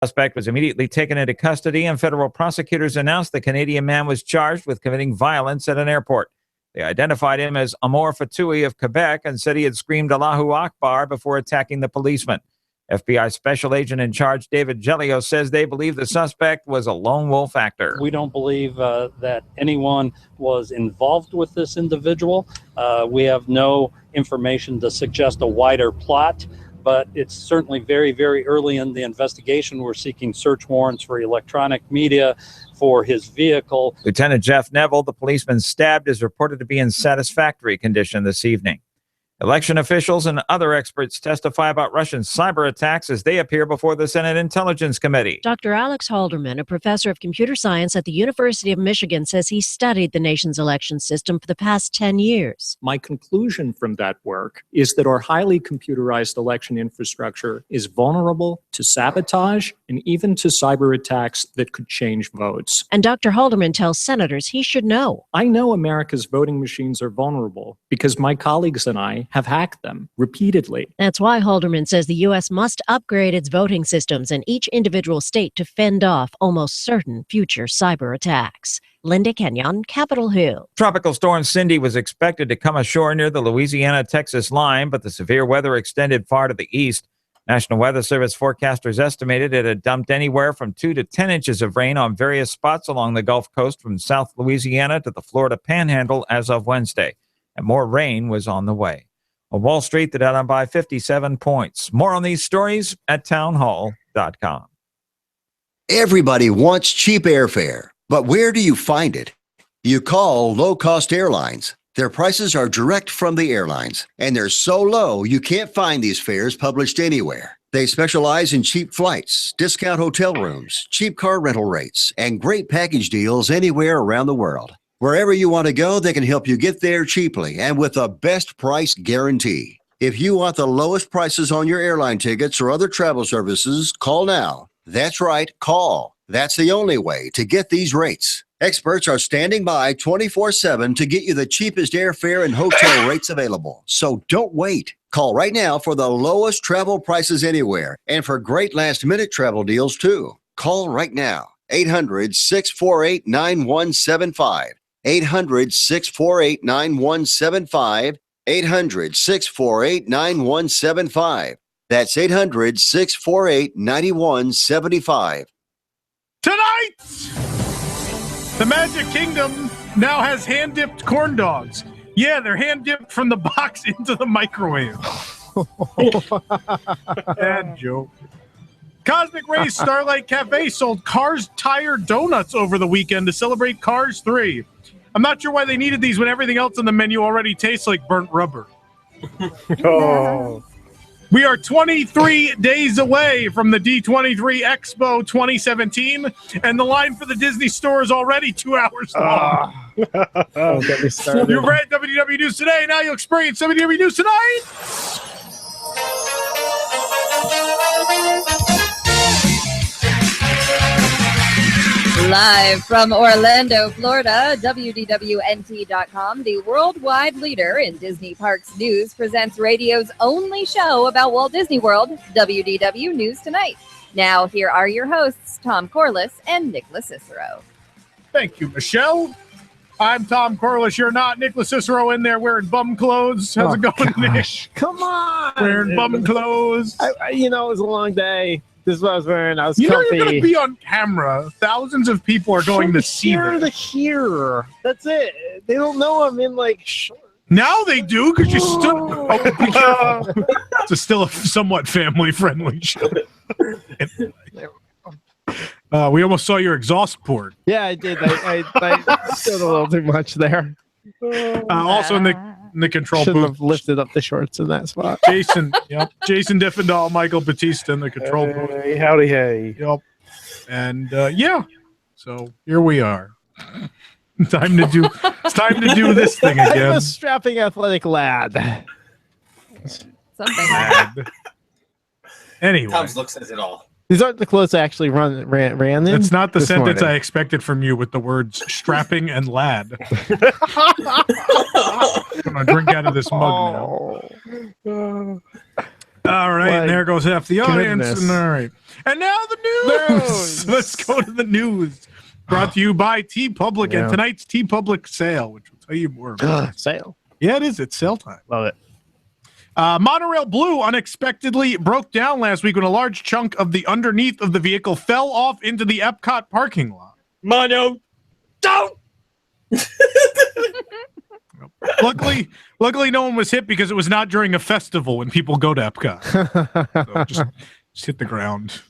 Suspect was immediately taken into custody, and federal prosecutors announced the Canadian man was charged with committing violence at an airport. They identified him as Amour Fatoui of Quebec and said he had screamed Allahu Akbar before attacking the policeman. FBI Special Agent in Charge David Gellio says they believe the suspect was a lone wolf actor. We don't believe that anyone was involved with this individual. We have no information to suggest a wider plot, but it's certainly very, very early in the investigation. We're seeking search warrants for electronic media, for his vehicle. Lieutenant Jeff Neville, the policeman stabbed, is reported to be in satisfactory condition this evening. Election officials and other experts testify about Russian cyber attacks as they appear before the Senate Intelligence Committee. Dr. Alex Halderman, a professor of computer science at the University of Michigan, says he studied the nation's election system for the past 10 years. My conclusion from that work is that our highly computerized election infrastructure is vulnerable to sabotage and even to cyber attacks that could change votes. And Dr. Halderman tells senators he should know. I know America's voting machines are vulnerable because my colleagues and I have hacked them repeatedly. That's why Halderman says the U.S. must upgrade its voting systems in each individual state to fend off almost certain future cyber attacks. Linda Kenyon, Capitol Hill. Tropical storm Cindy was expected to come ashore near the Louisiana-Texas line, but the severe weather extended far to the east. National Weather Service forecasters estimated it had dumped anywhere from 2 to 10 inches of rain on various spots along the Gulf Coast from South Louisiana to the Florida Panhandle as of Wednesday, and more rain was on the way. On Wall Street, the Dow down by 57 points. More on these stories at townhall.com. Everybody wants cheap airfare, but where do you find it? You call low-cost airlines. Their prices are direct from the airlines, and they're so low you can't find these fares published anywhere. They specialize in cheap flights, discount hotel rooms, cheap car rental rates, and great package deals anywhere around the world. Wherever you want to go, they can help you get there cheaply and with a best price guarantee. If you want the lowest prices on your airline tickets or other travel services, call now. That's right, call. That's the only way to get these rates. Experts are standing by 24/7 to get you the cheapest airfare and hotel rates available. So don't wait. Call right now for the lowest travel prices anywhere and for great last-minute travel deals, too. Call right now. 800-648-9175. 800-648-9175. 800-648-9175. That's 800-648-9175. Tonight, the Magic Kingdom now has hand-dipped corn dogs. Yeah, they're hand-dipped from the box into the microwave. Bad joke. Cosmic Rays Starlight Cafe sold Cars Tire Donuts over the weekend to celebrate Cars 3. I'm not sure why they needed these when everything else on the menu already tastes like burnt rubber. Oh. We are 23 days away from the D23 Expo 2017, and the line for the Disney store is already 2 hours long. Don't get me started. You've read WDW News Today. Now you'll experience WDW News Tonight. Live from Orlando, Florida, WDWNT.com, the worldwide leader in Disney Parks news, presents radio's only show about Walt Disney World, WDW News Tonight. Now, here are your hosts, Tom Corliss and Nicholas Cicero. Thank you, Michelle. I'm Tom Corliss. You're not. Nicholas Cicero in there wearing bum clothes. How's it going, gosh. Nick? Come on. Wearing bum clothes. It was a long day. This is what I was wearing. I was comfy. comfy. You're going to be on camera. Thousands of people are going to see this. Here. That's it. They don't know I'm in Now they do because you stood. Oh, be careful. It's still a somewhat family-friendly show. We almost saw your exhaust port. Yeah, I did. I showed a little too much there. Also in the control Shouldn't booth. have lifted up the shorts in that spot. Jason Diffendahl, Michael Batista in the control booth. Hey, howdy, hey. Yep. And so here we are. It's time to do this thing again. I'm a strapping athletic lad. Something. Anyway. Tom's look says it all. These aren't the clothes I actually ran in. That's not the sentence morning. I expected from you with the words strapping and lad. I'm going to drink out of this mug now. All right, and there goes half the audience. And, all right, and now the news. Let's go to the news. Brought to you by TeePublic and tonight's TeePublic sale, which will tell you more about sale. Yeah, it is. It's sale time. Love it. Monorail Blue unexpectedly broke down last week when a large chunk of the underneath of the vehicle fell off into the Epcot parking lot. Mono, don't. Luckily, no one was hit because it was not during a festival when people go to Epcot. So just hit the ground.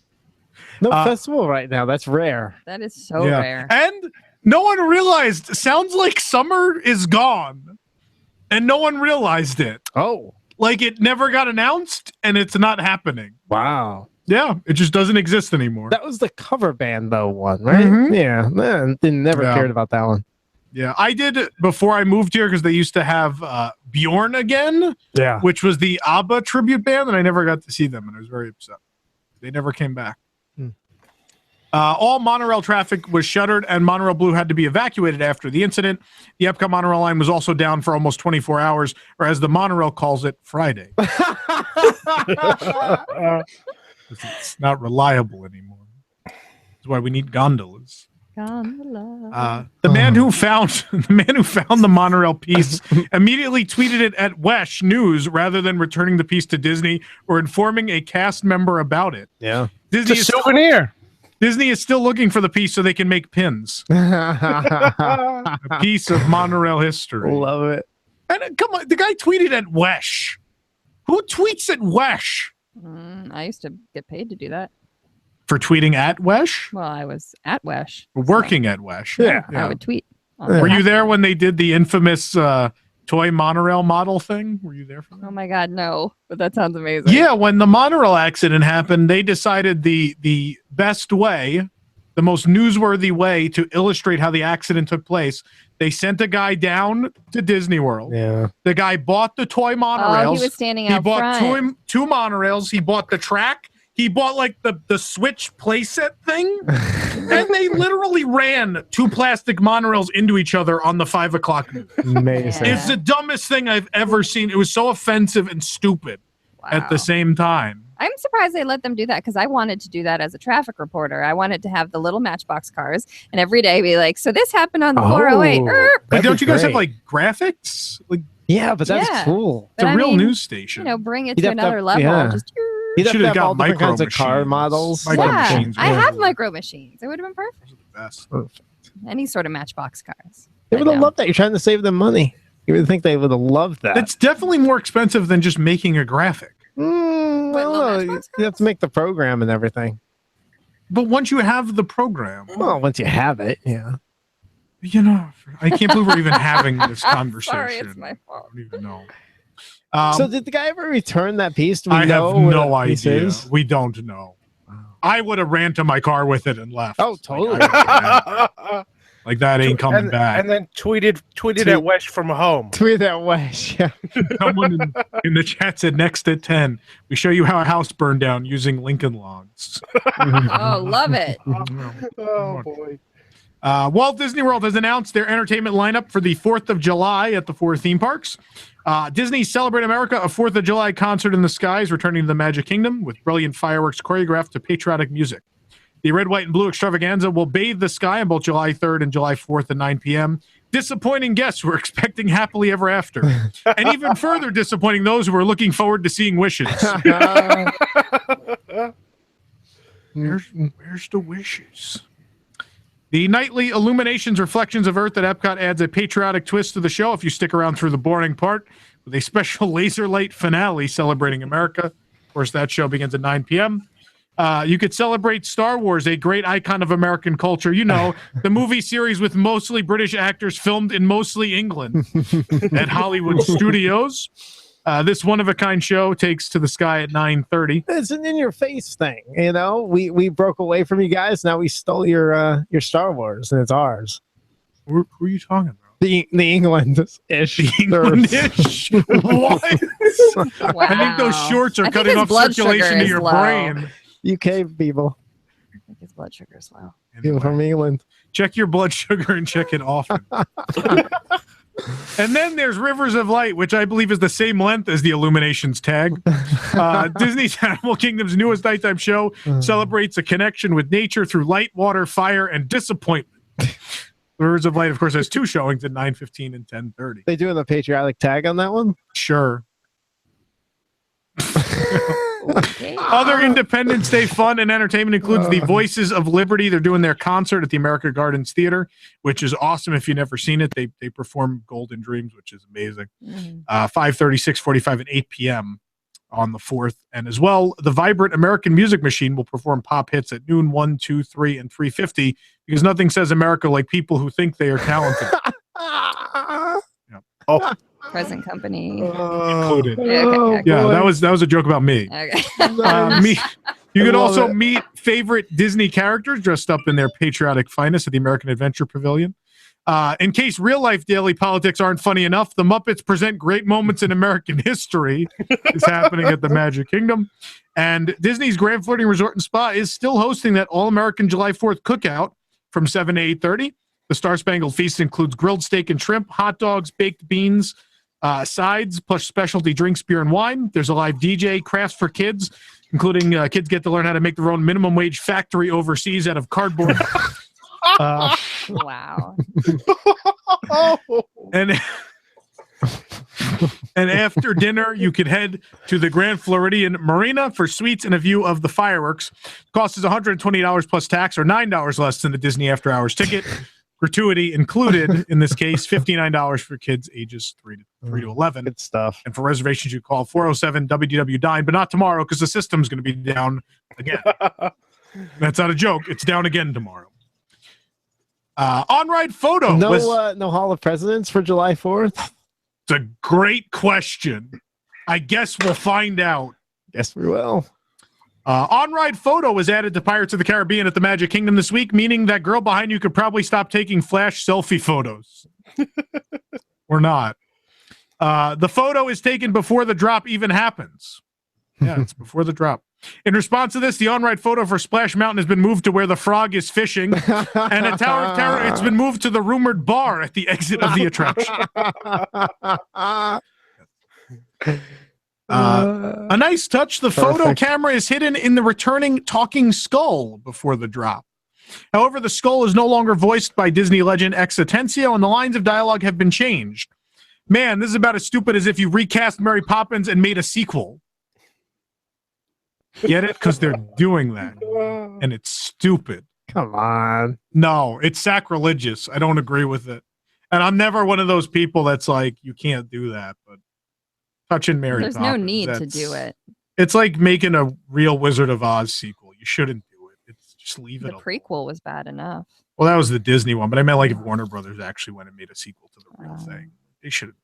No festival right now. That's rare. That is so rare. And no one realized. Sounds like summer is gone, and no one realized it. Oh, like it never got announced, and it's not happening. Wow. Yeah, it just doesn't exist anymore. That was the cover band though one, right? Mm-hmm. Yeah, man, never cared about that one. Yeah, I did before I moved here because they used to have Bjorn again, which was the ABBA tribute band, and I never got to see them, and I was very upset. They never came back. All monorail traffic was shuttered, and Monorail Blue had to be evacuated after the incident. The Epcot monorail line was also down for almost 24 hours, or as the monorail calls it, Friday. It's not reliable anymore. That's why we need gondolas. The man who found the monorail piece immediately tweeted it at Wesh News rather than returning the piece to Disney or informing a cast member about it. Yeah, Disney it's a souvenir. Disney is still looking for the piece so they can make pins. A piece of monorail history. Love it. And come on, the guy tweeted at Wesh. Who tweets at Wesh? I used to get paid to do that. For tweeting at Wesh? Well, I was at Wesh. Working at Wesh. Yeah. I would tweet. Were you there when they did the infamous toy monorail model thing? Were you there for that? Oh my God, no. But that sounds amazing. Yeah, when the monorail accident happened, they decided the best way, the most newsworthy way to illustrate how the accident took place. They sent a guy down to Disney World. Yeah. The guy bought the toy monorails. Oh, he was standing out front. He front. bought two monorails. He bought the track. He bought like the Switch playset thing. And they literally ran two plastic monorails into each other on the 5 o'clock news. Amazing. It's the dumbest thing I've ever seen. It was so offensive and stupid at the same time. I'm surprised they let them do that because I wanted to do that as a traffic reporter. I wanted to have the little Matchbox cars and every day be like, so this happened on the 408. But don't you guys have like graphics? Like, yeah, but that's cool. It's a real news station. You know, bring it to another level. Just you'd have should to have have all got different kinds of micro car machines. models. Micro yeah, machines. I have micro machines. It would have been perfect. Best. Any sort of Matchbox cars. They would have loved that. You're trying to save them money. You would think they would have loved that. It's definitely more expensive than just making a graphic. I don't know. You have to make the program and everything. But once you have the program. Well, once you have it, yeah. You know, I can't believe we're even having this conversation. Sorry, it's my fault. I don't even know. So did the guy ever return that pice? Do we I know have what no that piece idea. is? We don't know. I would have ran to my car with it and left. Oh, totally. Like that ain't coming back. And then tweeted at Wesh from home. Tweet that Wesh. Yeah. Someone in the chat said next at 10, we show you how a house burned down using Lincoln Logs. Oh, love it. Oh, boy. Walt Disney World has announced their entertainment lineup for the 4th of July at the 4 theme parks. Disney Celebrate America, a 4th of July concert in the skies, returning to the Magic Kingdom with brilliant fireworks choreographed to patriotic music. The Red, White, and Blue extravaganza will bathe the sky on both July 3rd and July 4th at 9 p.m. Disappointing guests who were expecting happily ever after. And even further disappointing those who were looking forward to seeing wishes. Where's the wishes? The nightly illuminations reflections of Earth at Epcot adds a patriotic twist to the show if you stick around through the boring part with a special laser light finale celebrating America. Of course, that show begins at 9 p.m. You could celebrate Star Wars, a great icon of American culture. You know, the movie series with mostly British actors filmed in mostly England at Hollywood Studios. This one-of-a-kind show takes to the sky at 9:30. It's an in-your-face thing, you know. We broke away from you guys. Now we stole your Star Wars, and it's ours. Who are you talking about? The England-ish. The England-ish? What? Wow. I think those shorts are cutting off circulation to your brain. UK people. I think his blood sugar is low. People from England. Check your blood sugar and check it often. And then there's Rivers of Light, which I believe is the same length as the Illuminations tag. Disney's Animal Kingdom's newest nighttime show celebrates a connection with nature through light, water, fire, and disappointment. Rivers of Light, of course, has 2 showings at 9:15 and 10:30. They doing the patriotic tag on that one? Sure. Okay. Other Independence Day fun and entertainment includes the Voices of Liberty. They're doing their concert at the America Gardens Theater, which is awesome. If you've never seen it, they perform Golden Dreams, which is amazing. 5:30, 6:45, and 8 p.m. on the 4th. And as well, the Vibrant American Music Machine will perform pop hits at noon, 1, 2, 3, and 3:50 because nothing says America like people who think they are talented. Oh, Present company. Included. Okay. Yeah, that was a joke about me. Okay. You could also meet favorite Disney characters dressed up in their patriotic finest at the American Adventure Pavilion. In case real life daily politics aren't funny enough, the Muppets present great moments in American history is happening at the Magic Kingdom. And Disney's Grand Flirting Resort and Spa is still hosting that all-American July 4th cookout from 7 to 8:30. The Star Spangled Feast includes grilled steak and shrimp, hot dogs, baked beans, sides, plus specialty drinks, beer, and wine. There's a live DJ, crafts for kids, including kids get to learn how to make their own minimum wage factory overseas out of cardboard. Wow. And after dinner, you could head to the Grand Floridian Marina for suites and a view of the fireworks. Cost is $120 plus tax, or $9 less than the Disney After Hours ticket. Gratuity included in this case, $59 for kids ages 3 to 11. Good stuff. And for reservations, you call 407 WDW Dine, but not tomorrow because the system's going to be down again. That's not a joke. It's down again tomorrow. On-ride photo. No Hall of Presidents for July 4th? It's a great question. I guess we'll find out. Guess we will. On-ride photo was added to Pirates of the Caribbean at the Magic Kingdom this week, meaning that girl behind you could probably stop taking flash selfie photos. Or not. The photo is taken before the drop even happens. Yeah, it's before the drop. In response to this, the on-ride photo for Splash Mountain has been moved to where the frog is fishing, and at Tower of Terror, it's been moved to the rumored bar at the exit of the attraction. A nice touch. The photo camera is hidden in the returning talking skull before the drop. However, the skull is no longer voiced by Disney legend Ex Atencio, and the lines of dialogue have been changed. Man, this is about as stupid as if you recast Mary Poppins and made a sequel. Get it? Because they're doing that. And it's stupid. Come on. No, it's sacrilegious. I don't agree with it. And I'm never one of those people that's like, you can't do that. But touching Mary There's Poppins, no need to do it. It's like making a real Wizard of Oz sequel. You shouldn't do it. It's just leave it alone. The prequel was bad enough. Well, that was the Disney one, but I meant like if Warner Brothers actually went and made a sequel to the real thing. They shouldn't.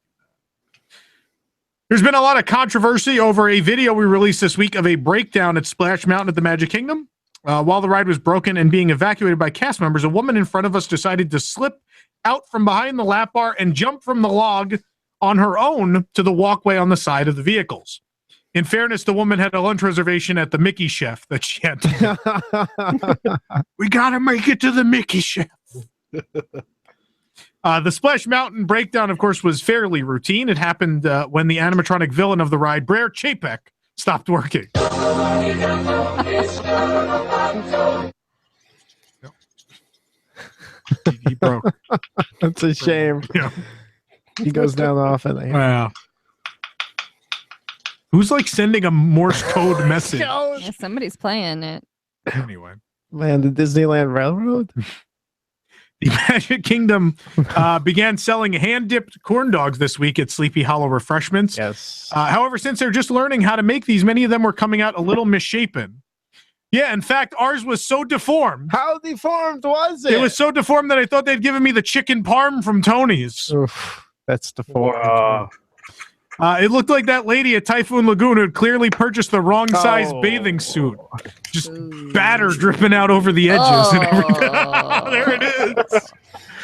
There's been a lot of controversy over a video we released this week of a breakdown at Splash Mountain at the Magic Kingdom. While the ride was broken and being evacuated by cast members, a woman in front of us decided to slip out from behind the lap bar and jump from the log on her own to the walkway on the side of the vehicles. In fairness, the woman had a lunch reservation at the Mickey Chef that she had to do. We got to make it to the Mickey Chef. The Splash Mountain breakdown, of course, was fairly routine. It happened when the animatronic villain of the ride, Brer Chapek, stopped working. He broke. That's a shame. Yeah. He goes down often. Wow. Who's like sending a Morse code message? Yeah, somebody's playing it. Anyway. Man, the Disneyland Railroad? The Magic Kingdom began selling hand-dipped corn dogs this week at Sleepy Hollow Refreshments. Yes. However, since they're just learning how to make these, many of them were coming out a little misshapen. Yeah, in fact, ours was so deformed. How deformed was it? It was so deformed that I thought they'd given me the chicken parm from Tony's. Oof, that's deformed. It looked like that lady at Typhoon Lagoon had clearly purchased the wrong size bathing suit. Just batter dripping out over the edges and everything. There it is.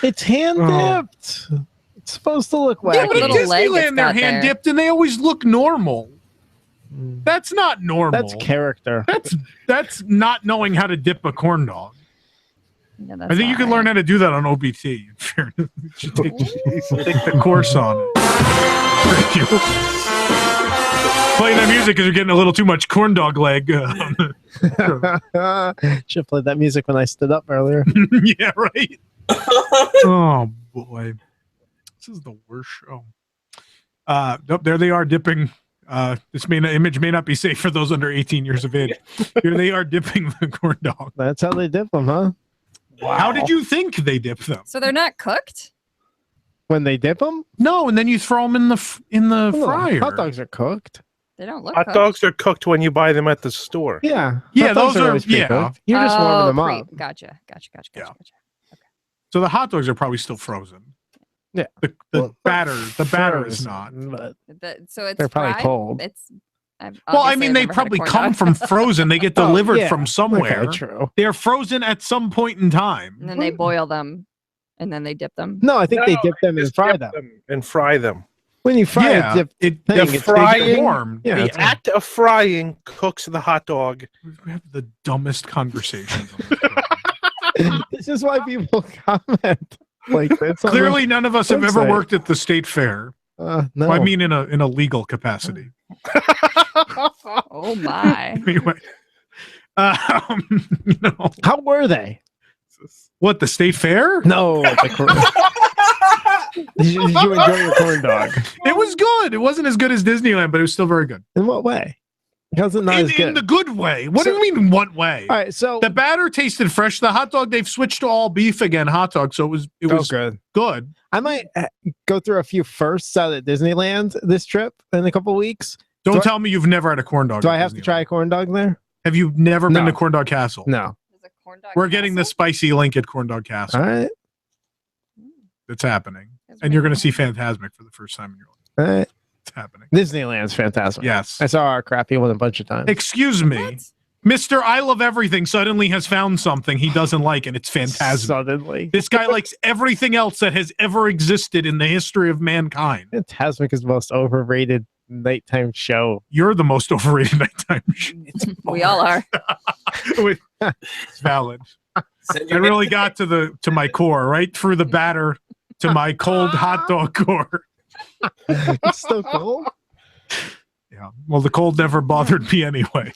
It's hand dipped. It's supposed to look wacky. Yeah, but at Disneyland, they're hand dipped and they always look normal. That's not normal. That's character. That's not knowing how to dip a corn dog. Yeah, I think you can learn how to do that on OBT. In fairness. You should take the course on it. Thank you. Playing that music because you're getting a little too much corn dog leg. Should have played that music when I stood up earlier. Yeah, right. Oh boy, this is the worst show. Nope, there they are dipping. This image may not be safe for those under 18 years of age. Here they are dipping the corn dog. That's how they dip them, huh? Wow. How did you think they dip them? So they're not cooked? When they dip them? No, and then you throw them in the fryer. Hot dogs are cooked. They don't look Hot cooked. dogs are cooked when you buy them at the store. Yeah. Yeah, Hot dogs those are always pre-cooked. You're just warming them up. Gotcha. So the hot dogs are probably still frozen. Yeah. The batter is not. But So it's they're probably fried? cold. Well, I mean, they probably come from frozen. They get delivered yeah. from somewhere. Okay, true. They're frozen at some point in time. And then they boil them, and then they dip them. No, I think they dip them and Just fry dip them. and fry them. When you fry Yeah, it, the they get frying- warm. Yeah, The act of frying cooks the hot dog. We have the dumbest conversations. This is why people comment like this. Clearly, none of us have ever website. worked at the state fair. No. Well, I mean, in a legal capacity. Oh my! Anyway, How were they? What, the state fair? No. Did you enjoy your corn dog? It was good. It wasn't as good as Disneyland, but it was still very good. In what way? How's it not as good? In the good way. What do you mean, what way? All right, so The batter tasted fresh. The hot dog, they've switched to all beef again, hot dog. So it was good. good. I might go through a few firsts out at Disneyland this trip in a couple weeks. Don't tell me you've never had a corn dog. Do at I have to Disneyland. try a corn dog there? Have you never been No. to Corn Dog Castle? No. We're getting the spicy link at Corn Dog Castle. All right. It's happening. And you're going to see Phantasmic for the first time in your life. All right. It's happening. Disneyland's fantastic. Yes. I saw our crappy one a bunch of times. Excuse me. Mr. I Love Everything suddenly has found something he doesn't like, and it's Phantasmic. Suddenly. This guy likes everything else that has ever existed in the history of mankind. Phantasmic is the most overrated nighttime show. You're the most overrated nighttime show. We all are. It's valid. I really got to my core, right through the batter to my cold hot dog core. It's still cold. Yeah. Well, the cold never bothered me anyway.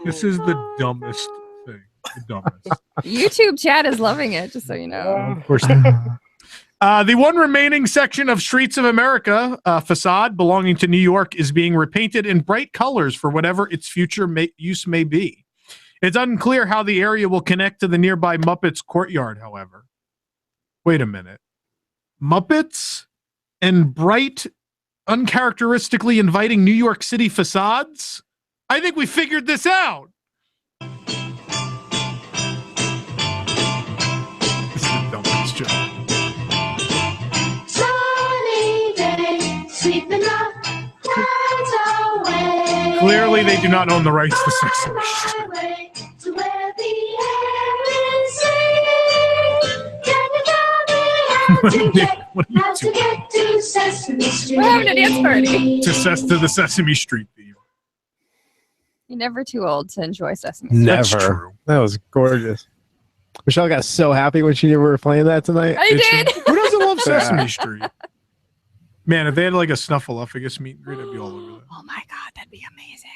This is the dumbest thing. The dumbest. YouTube chat is loving it, just so you know. Of course. The one remaining section of Streets of America facade belonging to New York is being repainted in bright colors for whatever its future use may be. It's unclear how the area will connect to the nearby Muppets courtyard, however. Wait a minute. Muppets and bright, uncharacteristically inviting New York City facades? I think we figured this out. This is the dumbest joke. Sunny day, sweeping up clouds away. Clearly, they do not own the rights to Sesame Street. Highway to where the air is safe. Can you tell me how to get to Sesame Street? We're having a dance party. To the Sesame Street theme. You're never too old to enjoy Sesame Street. That's Never. true. That was gorgeous. Michelle got so happy when she knew we were playing that tonight. I did. Who doesn't love Sesame Street? Man, if they had like a Snuffleupagus meet and greet, I'd be all over that. Oh my God, that'd be amazing.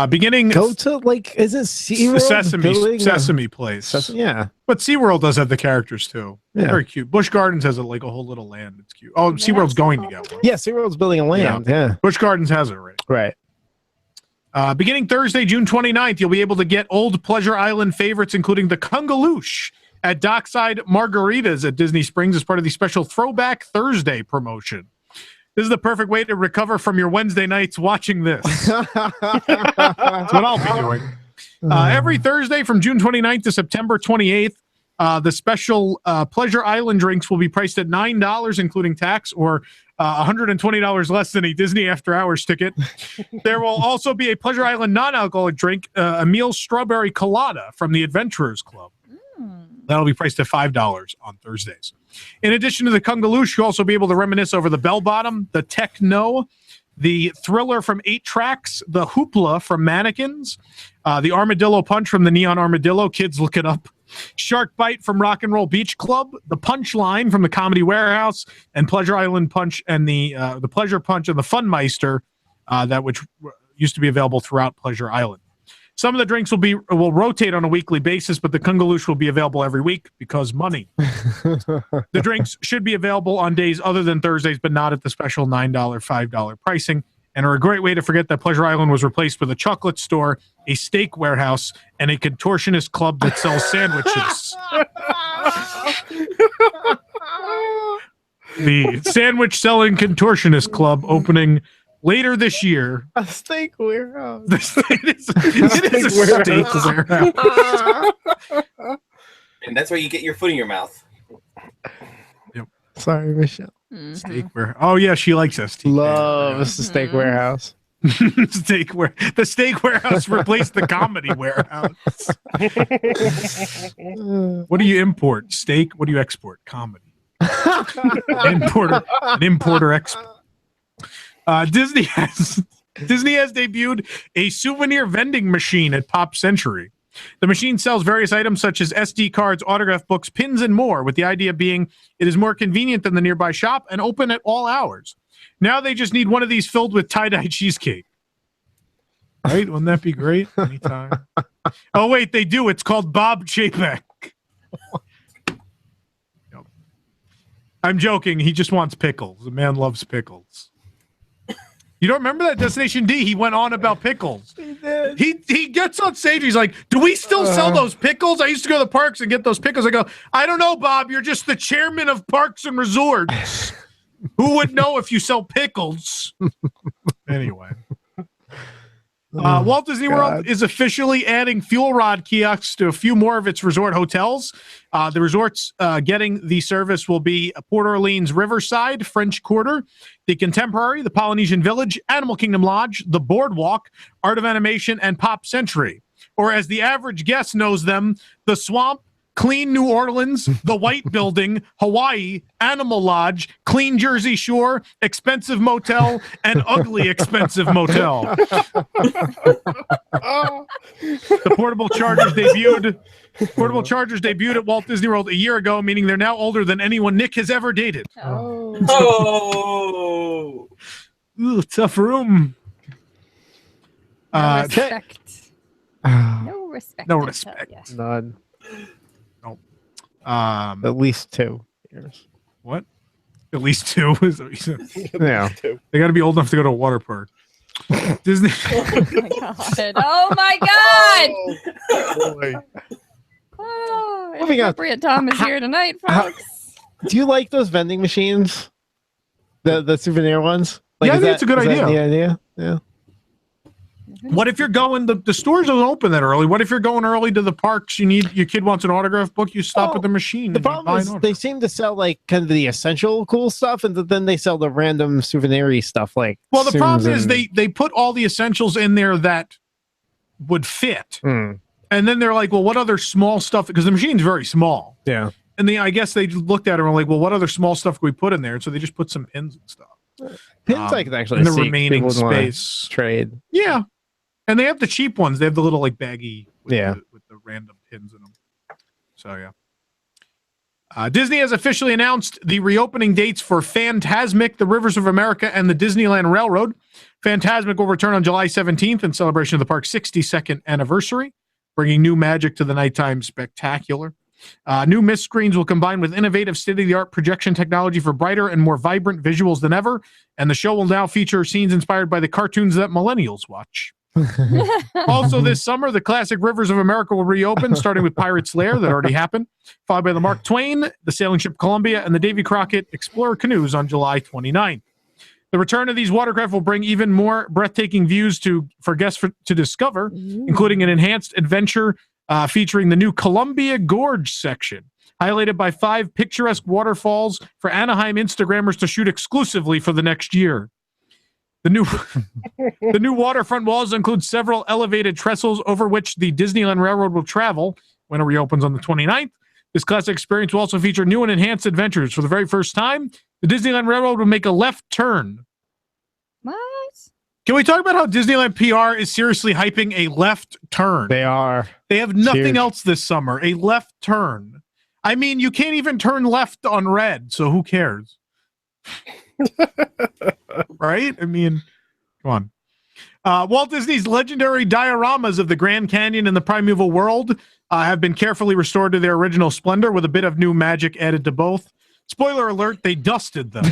Beginning Go to like, is it SeaWorld? Sesame Place. Yeah. But SeaWorld does have the characters too. Yeah. Very cute. Busch Gardens has like a whole little land. It's cute. Oh, SeaWorld's going to get one. Yeah, SeaWorld's building a land. Yeah. Busch Gardens has it already. Right. Beginning Thursday, June 29th, you'll be able to get old Pleasure Island favorites, including the Kungaloosh at Dockside Margaritas at Disney Springs as part of the special Throwback Thursday promotion. This is the perfect way to recover from your Wednesday nights watching this. That's what I'll be doing. Every Thursday from June 29th to September 28th, the special Pleasure Island drinks will be priced at $9, including tax, or $120 less than a Disney After Hours ticket. There will also be a Pleasure Island non-alcoholic drink, Emil's Strawberry Colada from the Adventurers Club. That'll be priced at $5 on Thursdays. In addition to the Kungaloosh, you'll also be able to reminisce over the Bell Bottom, the Techno, The Thriller from 8 Tracks, the Hoopla from Mannequins, the Armadillo Punch from the Neon Armadillo, kids look it up, Shark Bite from Rock and Roll Beach Club, the Punchline from the Comedy Warehouse, and Pleasure Island Punch and the Pleasure Punch and the Funmeister, that which used to be available throughout Pleasure Island. Some of the drinks will rotate on a weekly basis, but the Kungaloosh will be available every week because money. The drinks should be available on days other than Thursdays, but not at the special $9, $5 pricing, and are a great way to forget that Pleasure Island was replaced with a chocolate store, a steak warehouse, and a contortionist club that sells sandwiches. The sandwich selling contortionist club opening later this year. A steak warehouse. It is a steak warehouse. And that's where you get your foot in your mouth. Yep. Sorry, Michelle. Steak warehouse. Oh yeah, she likes us. Loves the steak warehouse. The steak warehouse replaced the comedy warehouse. What do you import? Steak. What do you export? Comedy. An importer export. Disney has debuted a souvenir vending machine at Pop Century. The machine sells various items such as SD cards, autograph books, pins, and more, with the idea being it is more convenient than the nearby shop and open at all hours. Now they just need one of these filled with tie-dye cheesecake. Right? Wouldn't that be great? Anytime. Oh, wait, they do. It's called Bob Chapek. Yep. I'm joking. He just wants pickles. The man loves pickles. You don't remember that Destination D? He went on about pickles. He did. He gets on stage. He's like, do we still sell those pickles? I used to go to the parks and get those pickles. I go, I don't know, Bob. You're just the chairman of Parks and Resorts. Who would know if you sell pickles? Anyway. Walt Disney World is officially adding fuel rod kiosks to a few more of its resort hotels. The resorts getting the service will be Port Orleans Riverside, French Quarter, the Contemporary, the Polynesian Village, Animal Kingdom Lodge, the Boardwalk, Art of Animation, and Pop Century. Or as the average guest knows them, the Swamp, Clean New Orleans, the White Building, Hawaii, Animal Lodge, Clean Jersey Shore, Expensive Motel, and Ugly Expensive Motel. The portable chargers debuted at Walt Disney World a year ago, meaning they're now older than anyone Nick has ever dated. Oh. Ooh, tough room. No respect. No respect. No I tell respect. ya. None. At least 2 years. What? At least 2? Is that what you said? Yeah. They got to be old enough to go to a water park. Disney. Oh my God! Oh, boy. Oh, Moving on. inappropriate Tom is here tonight, folks. Do you like those vending machines? The souvenir ones? Yeah, I think it's a good idea. The idea? Yeah. What if you're going, the stores don't open that early? What if you're going early to the parks? Your kid wants an autograph book, you stop at the machine. The problem is they seem to sell like kind of the essential cool stuff, and then they sell the random souvenir stuff like. Well, the problem is they put all the essentials in there that would fit. And then they're like, well, what other small stuff? Because the machine's very small. Yeah. And I guess they looked at it and were like, well, what other small stuff can we put in there? And so they just put some pins and stuff. Pins I can actually in the see. remaining People wanna space. Trade. Yeah. And they have the cheap ones. They have the little like baggy with the random pins in them. So yeah. Disney has officially announced the reopening dates for Fantasmic, the Rivers of America, and the Disneyland Railroad. Fantasmic will return on July 17th in celebration of the park's 62nd anniversary, bringing new magic to the nighttime spectacular. New mist screens will combine with innovative state-of-the-art projection technology for brighter and more vibrant visuals than ever, and the show will now feature scenes inspired by the cartoons that millennials watch. Also this summer, the classic Rivers of America will reopen, starting with Pirate's Lair, that already happened, followed by the Mark Twain, the sailing ship Columbia, and the Davy Crockett Explorer canoes on July 29th. The return of these watercraft will bring even more breathtaking views for guests to discover, including an enhanced adventure featuring the new Columbia Gorge section, highlighted by 5 picturesque waterfalls for Anaheim Instagrammers to shoot exclusively for the next year. The new waterfront walls include several elevated trestles over which the Disneyland Railroad will travel when it reopens on the 29th. This classic experience will also feature new and enhanced adventures. For the very first time, the Disneyland Railroad will make a left turn. What? Can we talk about how Disneyland PR is seriously hyping a left turn? They are. They have nothing else this summer. A left turn. I mean, you can't even turn left on red, so who cares? Right? I mean, come on. Walt Disney's legendary dioramas of the Grand Canyon and the primeval world have been carefully restored to their original splendor with a bit of new magic added to both. Spoiler alert, they dusted them.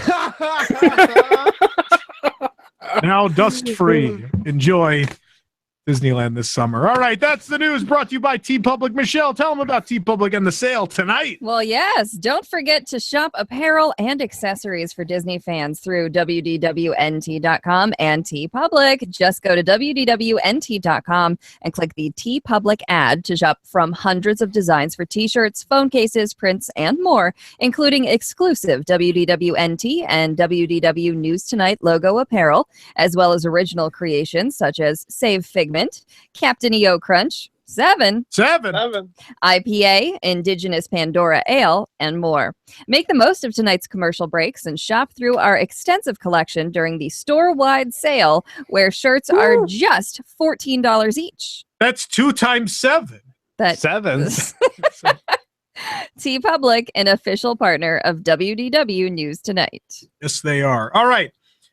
Now dust-free. Enjoy Disneyland this summer. All right, that's the news brought to you by TeePublic. Michelle, tell them about TeePublic and the sale tonight. Well, yes. Don't forget to shop apparel and accessories for Disney fans through WDWNT.com and TeePublic. Just go to WDWNT.com and click the TeePublic ad to shop from hundreds of designs for t-shirts, phone cases, prints, and more, including exclusive WDWNT and WDW News Tonight logo apparel, as well as original creations such as Save Figment, Captain EO Crunch, Seven, IPA, Indigenous Pandora Ale, and more. Make the most of tonight's commercial breaks and shop through our extensive collection during the store-wide sale, where shirts are just $14 each. That's 2 times 7. That's 7. TeePublic, an official partner of WDW News Tonight. Yes, they are. All right.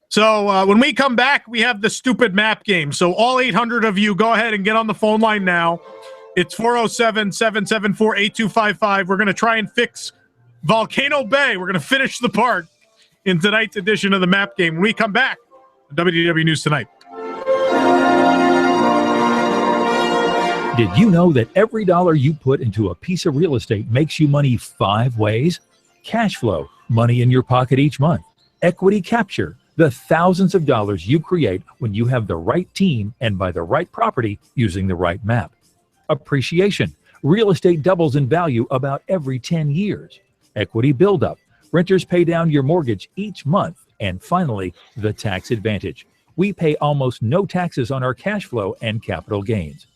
So when we come back, we have the stupid map game. So all 800 of you, go ahead and get on the phone line now. It's 407-774-8255. We're going to try and fix Volcano Bay. We're going to finish the park in tonight's edition of the map game. When we come back, WDW News Tonight. Did you know that every dollar you put into a piece of real estate makes you money 5 ways? Cash flow, money in your pocket each month. Equity capture, the thousands of dollars you create when you have the right team and buy the right property using the right map. Appreciation. Real estate doubles in value about every 10 years. Equity buildup. Renters pay down your mortgage each month. And finally, the tax advantage. We pay almost no taxes on our cash flow and capital gains.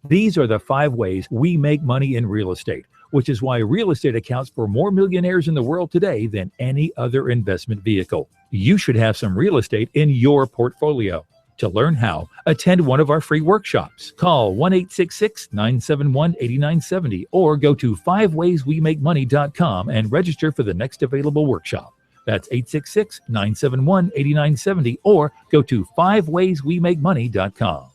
These are the 5 ways we make money in real estate, which is why real estate accounts for more millionaires in the world today than any other investment vehicle. You should have some real estate in your portfolio. To learn how, attend one of our free workshops. Call 1-866-971-8970 or go to 5wayswemakemoney.com and register for the next available workshop. That's 866-971-8970 or go to 5wayswemakemoney.com.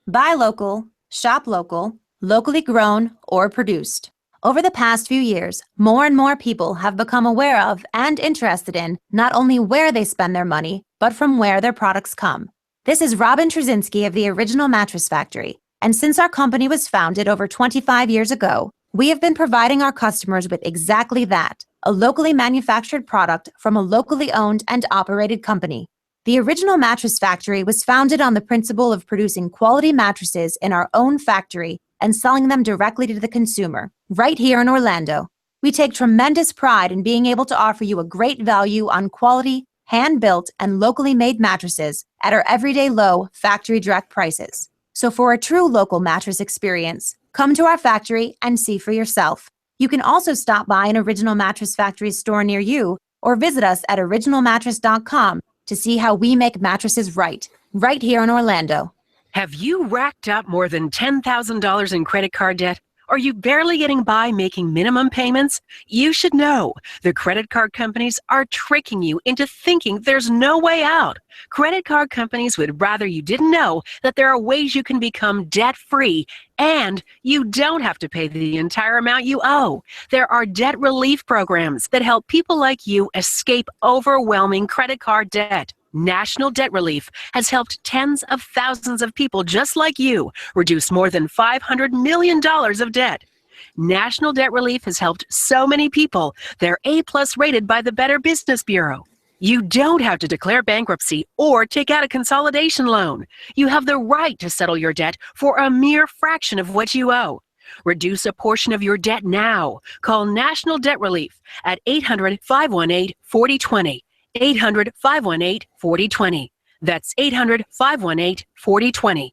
Buy local, shop local, locally grown or produced. Over the past few years, more and more people have become aware of and interested in not only where they spend their money, but from where their products come. This is Robin Trzynski of the Original Mattress Factory, and since our company was founded over 25 years ago, we have been providing our customers with exactly that, a locally manufactured product from a locally owned and operated company. The Original Mattress Factory was founded on the principle of producing quality mattresses in our own factory and selling them directly to the consumer, right here in Orlando. We take tremendous pride in being able to offer you a great value on quality, hand-built, and locally made mattresses at our everyday low factory direct prices. So for a true local mattress experience, come to our factory and see for yourself. You can also stop by an Original Mattress Factory store near you or visit us at originalmattress.com to see how we make mattresses right here in Orlando. Have you racked up more than $10,000 in credit card debt? Are you barely getting by making minimum payments? You should know the credit card companies are tricking you into thinking there's no way out. Credit card companies would rather you didn't know that there are ways you can become debt-free and you don't have to pay the entire amount you owe. There are debt relief programs that help people like you escape overwhelming credit card debt. National Debt Relief has helped tens of thousands of people just like you reduce more than $500 million of debt. National Debt Relief has helped so many people. They're A+ rated by the Better Business Bureau. You don't have to declare bankruptcy or take out a consolidation loan. You have the right to settle your debt for a mere fraction of what you owe. Reduce a portion of your debt now. Call National Debt Relief at 800-518-4020. 800-518-4020. That's 800-518-4020.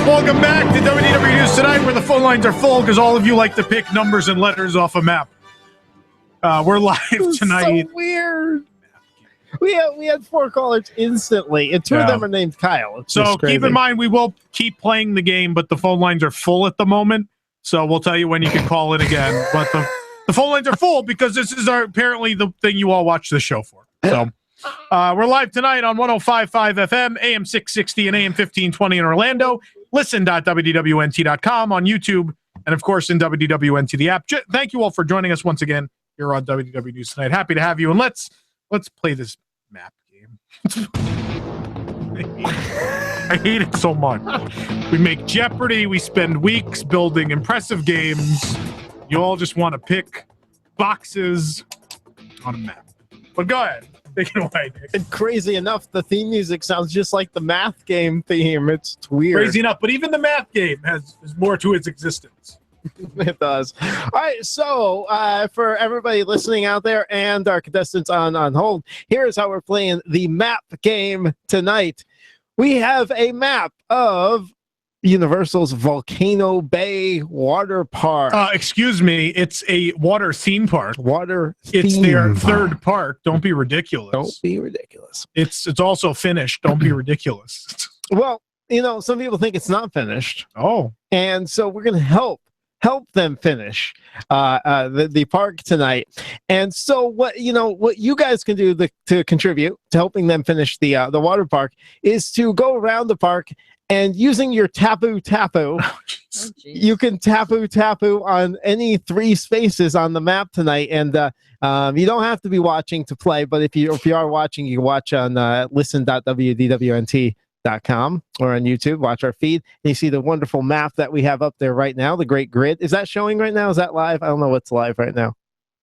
Welcome back to WDW News Tonight, where the phone lines are full because all of you like to pick numbers and letters off a map. We're live tonight. So weird. We had 4 callers instantly, and 2 of them are named Kyle. It's So just crazy. keep in mind, we will keep playing the game, but the phone lines are full at the moment. So we'll tell you when you can call in again. But the phone lines are full because this is apparently the thing you all watch the show for. So we're live tonight on 105.5 FM, AM 660 and AM 1520 in Orlando. Listen.wdwnt.com on YouTube, and of course in WDWNT the app. Thank you all for joining us once again here on WDW News Tonight. Happy to have you, and let's play this map game. I hate it so much. We make Jeopardy. We spend weeks building impressive games. You all just want to pick boxes on a map. But go ahead. Take it away, Nick. And crazy enough, the theme music sounds just like the math game theme. It's weird. Crazy enough, but even the math game has more to its existence. It does. All right, so for everybody listening out there and our contestants on hold, here's how we're playing the map game tonight. We have a map of Universal's Volcano Bay Water Park. Excuse me, it's a water theme park. It's their third park. Don't be ridiculous. Don't be ridiculous. It's also finished. Don't be ridiculous. Well, some people think it's not finished. Oh. And so we're going to help them finish the park tonight. And so what you guys can do to contribute to helping them finish the water park is to go around the park and using your tapu, you can tapu on any 3 spaces on the map tonight. And you don't have to be watching to play, but if you are watching, you can watch on listen.wdwnt.com or on YouTube. Watch our feed, and you see the wonderful map that we have up there right now, the great grid. Is that showing right now? Is that live? I don't know what's live right now.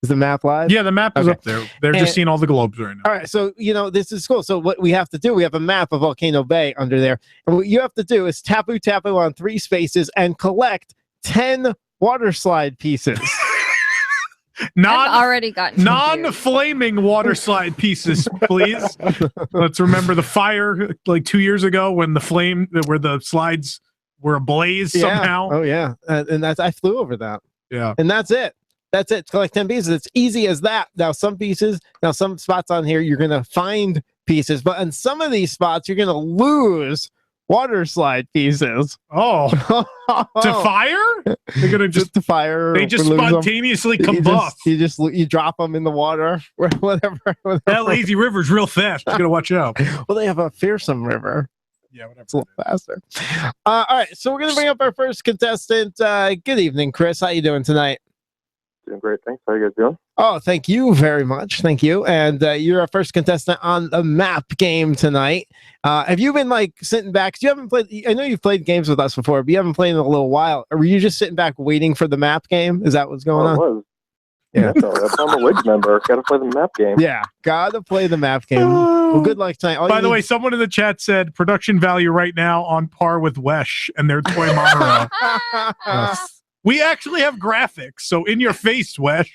Is the map live? Yeah, the map is up there. They're just seeing all the globes right now. All right, so this is cool. So what we have to do, we have a map of Volcano Bay under there, and what you have to do is tapu on 3 spaces and collect 10 water slide pieces. I've already gotten non-flaming water slide pieces, please. Let's remember the fire like 2 years ago when where the slides were ablaze somehow. Oh yeah, and I flew over that. Yeah, and that's it. That's it. Collect 10 pieces. It's easy as that. Now some spots on here you're gonna find pieces, but on some of these spots you're gonna lose water slide pieces. Oh, to fire? They're gonna just to fire. They just spontaneously combust. You drop them in the water, whatever. That lazy river's real fast. You gotta watch out. Well, they have a fearsome river. Yeah, whatever. It's a little faster. All right, so we're gonna bring up our first contestant. Good evening, Chris. How you doing tonight? Doing great, thanks. How you guys doing? Oh, thank you very much. Thank you. And you're our first contestant on the map game tonight. Have you been sitting back? 'Cause you haven't played. I know you've played games with us before, but you haven't played in a little while. Or were you just sitting back waiting for the map game? Is that what's going on? I was. Yeah. I'm a Wigs member. Got to play the map game. Yeah, gotta play the map game. Well, good luck tonight. By the way, someone in the chat said production value right now on par with Wesh and their toy monorail. Yes. We actually have graphics, so in your face, Wesh.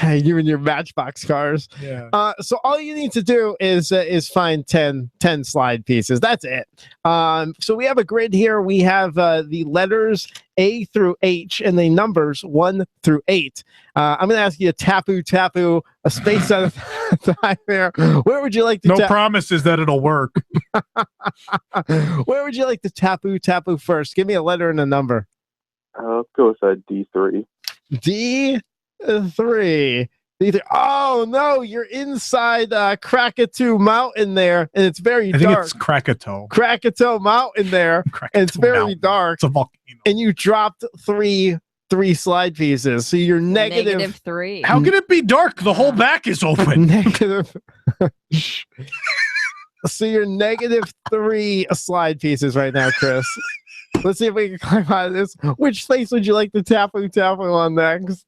You and your Matchbox cars. Yeah. So all you need to do is find 10 slide pieces. That's it. So we have a grid here. We have the letters A through H and the numbers 1 through 8. I'm going to ask you to tapu a space at a time there. Where would you like to? No promises that it'll work. Where would you like to tapu first? Give me a letter and a number. Let's go with D3. D3. Oh no, you're inside Krakatoa Mountain there, and it's very dark. I think it's Krakatoa Mountain there, and it's very dark. It's a volcano. And you dropped three slide pieces, so you're negative 3. How can it be dark? The whole back is open. Negative. So you're negative 3 slide pieces right now, Chris. Let's see if we can climb out of this. Which space would you like to tapu on next?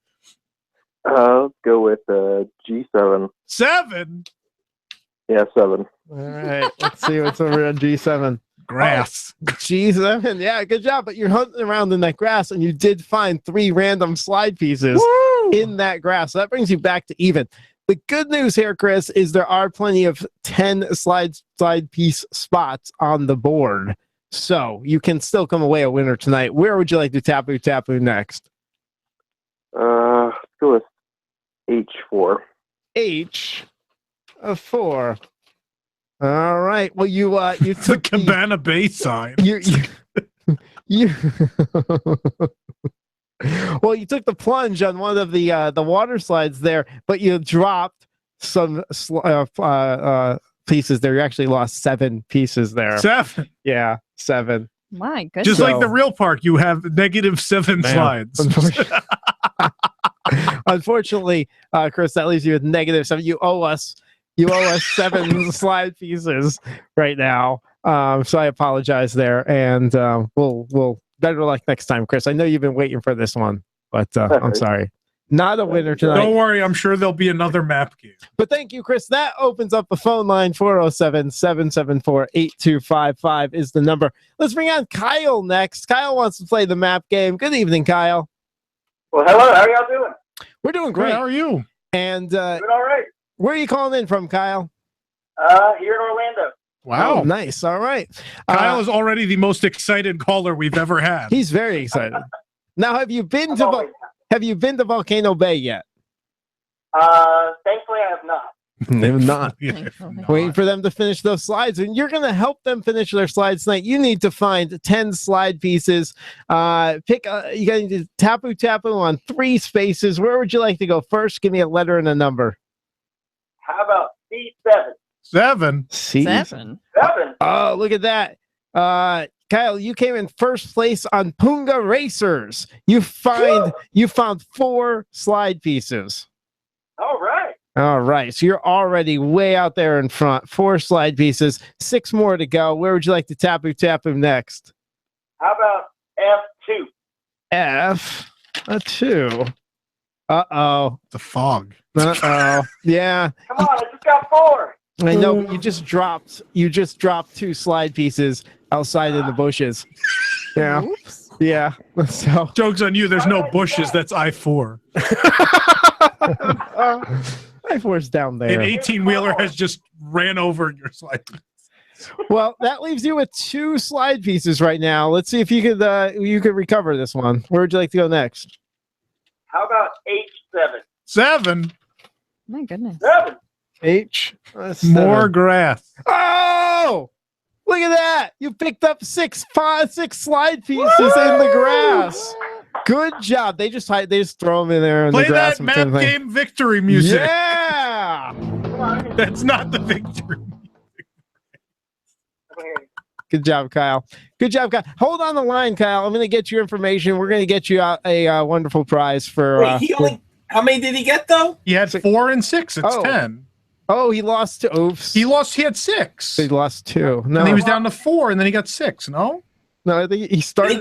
Let's go with G7. 7? Yeah, 7. All right. Let's see what's over on G7. Grass. Oh, G7. Yeah, good job. But you're hunting around in that grass, and you did find 3 random slide pieces in that grass. So that brings you back to even. The good news here, Chris, is there are plenty of 10 slide piece spots on the board. So you can still come away a winner tonight. Where would you like to tapu next? Let's go with H4. H of 4. All right. Well, you took the Cabana Bay sign. You well, you took the plunge on one of the water slides there, but you dropped some pieces there. You actually lost 7 pieces there. 7? Yeah, 7. My goodness. Just like the real park, you have -7 slides. Unfortunately, Chris, that leaves you with -7. You owe us 7 slide pieces right now. So I apologize there, and we'll better luck next time, Chris. I know you've been waiting for this one, but I'm sorry. Not a winner tonight. Don't worry, I'm sure there'll be another map game. But thank you, Chris. That opens up the phone line. 407-774-8255 is the number. Let's bring on Kyle next. Kyle wants to play the map game. Good evening, Kyle. Well, hello. How are y'all doing? We're doing great. How are you? And Doing all right. where are you calling in from, Kyle? Here in Orlando. Wow. Oh, nice. All right. Kyle is already the most excited caller we've ever had. He's very excited. Now, have you been to Volcano Bay yet? Thankfully, I have not. They're not. Waiting for them to finish those slides, and you're going to help them finish their slides tonight. You need to find 10 slide pieces. You got to tapu on 3 spaces. Where would you like to go first? Give me a letter and a number. How about C7? 7? C7. Oh, look at that. Kyle, you came in first place on Punga Racers. You found 4 slide pieces. All right. So you're already way out there in front. 4 slide pieces, 6 more to go. Where would you like to tapu next? How about F2? F2. Uh-oh. The fog. Uh-oh. Yeah. Come on, I just got 4. I know, but you just dropped 2 slide pieces outside in the bushes. Yeah. Oops. Yeah. So joke's on you, there's no bushes. That's I-4. I-4's down there. An 18-wheeler has just ran over your slide. Well, that leaves you with 2 slide pieces right now. Let's see if you could recover this one. Where would you like to go next? How about H7? 7? My goodness. 7. H. More grass. Oh! Look at that! You picked up 6 slide pieces in the grass. Good job. They just throw them in there in Play the grass. that map game victory music. Yeah. That's not the victory. Good job, Kyle. Good job, Kyle. Hold on the line, Kyle. I'm going to get your information. We're going to get you out a wonderful prize for. Wait, how many did he get though? He had 4 and 6. It's 10. Oh, he lost 2. Oops. He had 6. He lost 2. No, and he was down to 4, and then he got 6. No, I think he started.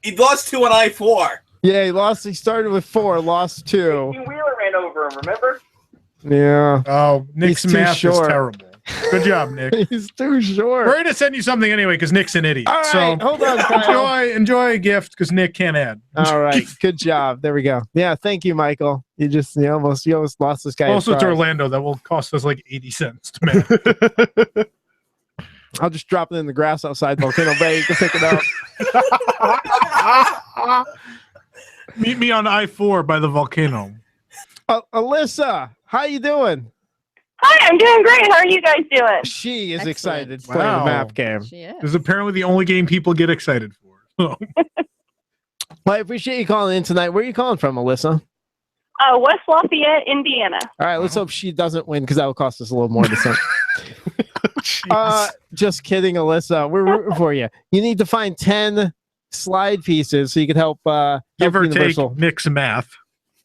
He lost 2 on I-4. Yeah, he started with 4, lost 2. Wheeler ran over him. Remember? Yeah. Oh, Nick's He's too math short. is terrible. Good job, Nick. He's too short. We're going to send you something anyway because Nick's an idiot. All right, so hold on, Kyle. enjoy a gift because Nick can't add. All right, good job. There we go. Yeah, thank you, Michael. You almost lost this guy. Also, to Orlando, that will cost us like 80 cents to make. I'll just drop it in the grass outside Volcano Bay. You can pick it up. Meet me on I-4 by the volcano. Alyssa, how you doing? Hi, I'm doing great. How are you guys doing? She is excited to Wow. play the map game. She is. This is apparently the only game people get excited for. Well, I appreciate you calling in tonight. Where are you calling from, Alyssa? West Lafayette, Indiana. All right, let's hope she doesn't win because that will cost us a little more to send. Just kidding, Alyssa. We're rooting for you. You need to find 10 slide pieces so you can help. Give or Universal. take mix math.